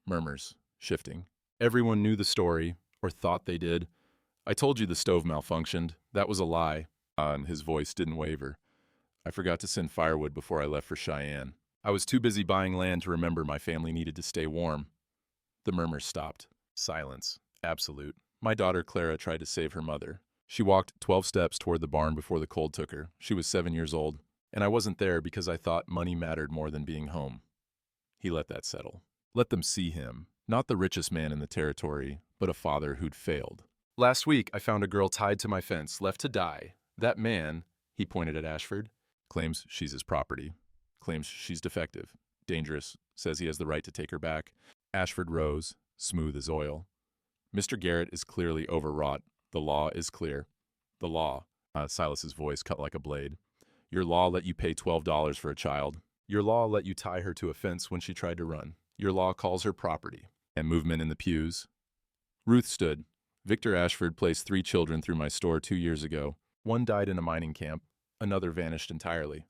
Murmurs, shifting. Everyone knew the story, or thought they did. I told you the stove malfunctioned. That was a lie. And his voice didn't waver. I forgot to send firewood before I left for Cheyenne. I was too busy buying land to remember my family needed to stay warm. The murmurs stopped. Silence. Absolute. My daughter Clara tried to save her mother. She walked 12 steps toward the barn before the cold took her. She was 7 years old. And I wasn't there because I thought money mattered more than being home. He let that settle. Let them see him. Not the richest man in the territory, but a father who'd failed. Last week, I found a girl tied to my fence, left to die. That man, he pointed at Ashford, claims she's his property. Claims she's defective. Dangerous. Says he has the right to take her back. Ashford rose, smooth as oil. Mr. Garrett is clearly overwrought. The law is clear. The law. Silas's voice cut like a blade. Your law let you pay $12 for a child. Your law let you tie her to a fence when she tried to run. Your law calls her property. And movement in the pews. Ruth stood. Victor Ashford placed 3 children through my store 2 years ago. One died in a mining camp. Another vanished entirely.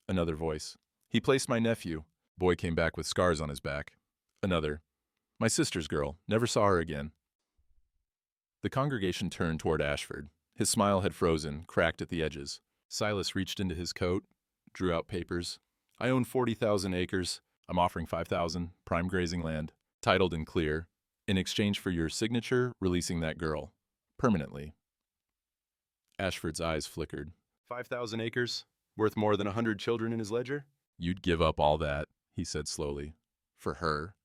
Another voice. He placed my nephew. Boy came back with scars on his back. Another. My sister's girl. Never saw her again. The congregation turned toward Ashford. His smile had frozen, cracked at the edges. Silas reached into his coat, drew out papers. I own 40,000 acres. I'm offering 5,000, prime grazing land, titled and clear, in exchange for your signature releasing that girl, permanently. Ashford's eyes flickered. 5,000 acres? Worth more than 100 children in his ledger? You'd give up all that, he said slowly. For her?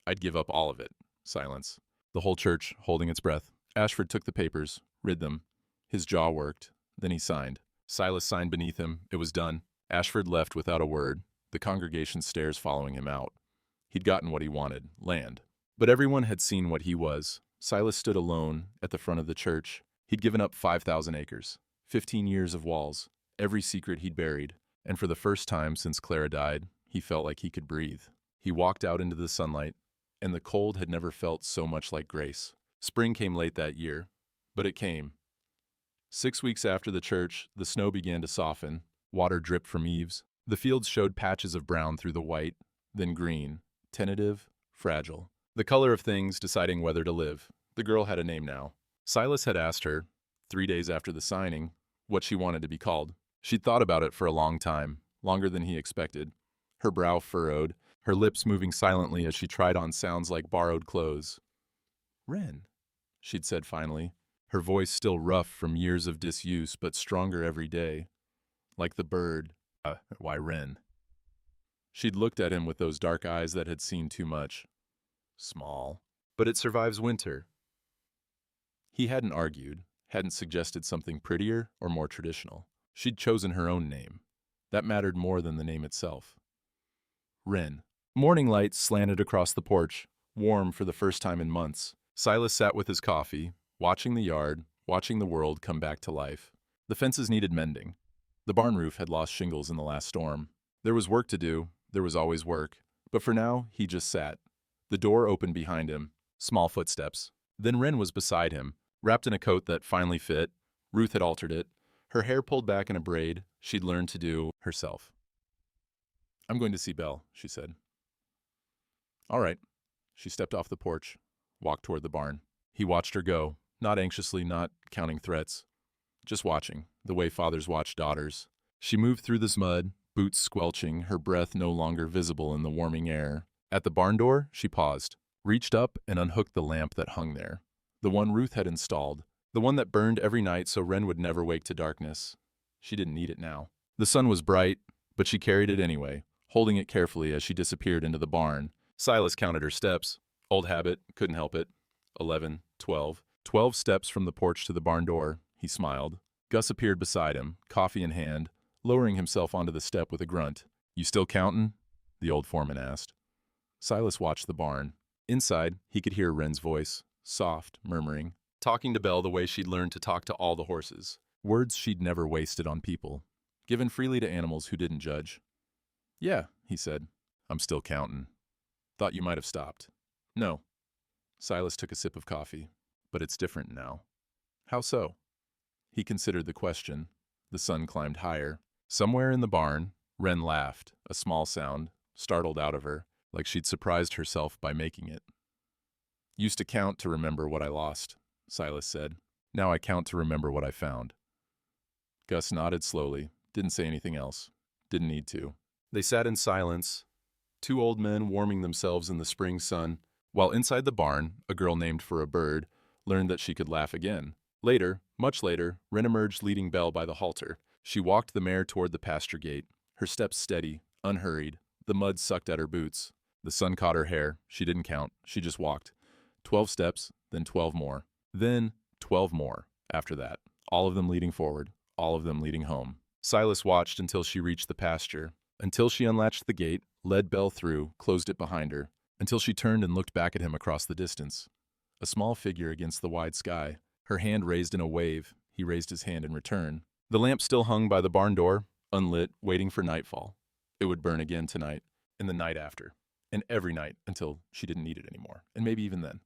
I'd give up all of it. Silence. The whole church holding its breath. Ashford took the papers, read them. His jaw worked. Then he signed. Silas signed beneath him. It was done. Ashford left without a word, the congregation's stares following him out. He'd gotten what he wanted, land. But everyone had seen what he was. Silas stood alone at the front of the church. He'd given up 5,000 acres, 15 years of walls, every secret he'd buried. And for the first time since Clara died, he felt like he could breathe. He walked out into the sunlight, and the cold had never felt so much like grace. Spring came late that year, but it came. 6 weeks after the church, the snow began to soften. Water dripped from eaves. The fields showed patches of brown through the white, then green, tentative, fragile. The color of things deciding whether to live. The girl had a name now. Silas had asked her, 3 days after the signing, what she wanted to be called. She'd thought about it for a long time, longer than he expected. Her brow furrowed, her lips moving silently as she tried on sounds like borrowed clothes. Wren, she'd said finally. her voice still rough from years of disuse but stronger every day. Like the bird. Why, Wren. She'd looked at him with those dark eyes that had seen too much. Small. But it survives winter. He hadn't argued, hadn't suggested something prettier or more traditional. She'd chosen her own name. That mattered more than the name itself. Wren. Morning light slanted across the porch, warm for the first time in months. Silas sat with his coffee, watching the yard, watching the world come back to life. The fences needed mending. The barn roof had lost shingles in the last storm. There was work to do, there was always work. But for now, he just sat. The door opened behind him, small footsteps. Then Wren was beside him, wrapped in a coat that finally fit. Ruth had altered it. Her hair pulled back in a braid she'd learned to do herself. "I'm going to see Belle," she said. "All right." She stepped off the porch, walked toward the barn. He watched her go, not anxiously, not counting threats. Just watching, the way fathers watch daughters. She moved through this mud, boots squelching, her breath no longer visible in the warming air. At the barn door, she paused, reached up and unhooked the lamp that hung there. The one Ruth had installed, the one that burned every night so Wren would never wake to darkness. She didn't need it now. The sun was bright, but she carried it anyway, holding it carefully as she disappeared into the barn. Silas counted her steps. Old habit, couldn't help it. 11, 12. 12 steps from the porch to the barn door. He smiled. Gus appeared beside him, coffee in hand, lowering himself onto the step with a grunt. "You still countin'?" the old foreman asked. Silas watched the barn. Inside, he could hear Wren's voice, soft, murmuring, talking to Belle the way she'd learned to talk to all the horses. Words she'd never wasted on people, given freely to animals who didn't judge. "Yeah," he said. "I'm still countin'. Thought you might have stopped." "No." Silas took a sip of coffee. "But it's different now." "How so?" He considered the question. The sun climbed higher. Somewhere in the barn, Wren laughed, a small sound, startled out of her, like she'd surprised herself by making it. "Used to count to remember what I lost," Silas said. "Now I count to remember what I found." Gus nodded slowly, didn't say anything else. Didn't need to. They sat in silence, two old men warming themselves in the spring sun, while inside the barn, a girl named for a bird learned that she could laugh again. Later, much later, Wren emerged leading Belle by the halter. She walked the mare toward the pasture gate, her steps steady, unhurried. The mud sucked at her boots. The sun caught her hair. She didn't count. She just walked. 12 steps, then 12 more. Then 12 more after that, all of them leading forward, all of them leading home. Silas watched until she reached the pasture, until she unlatched the gate, led Belle through, closed it behind her, until she turned and looked back at him across the distance. A small figure against the wide sky, her hand raised in a wave. He raised his hand in return. The lamp still hung by the barn door, unlit, waiting for nightfall. It would burn again tonight, and the night after, and every night until she didn't need it anymore, and maybe even then.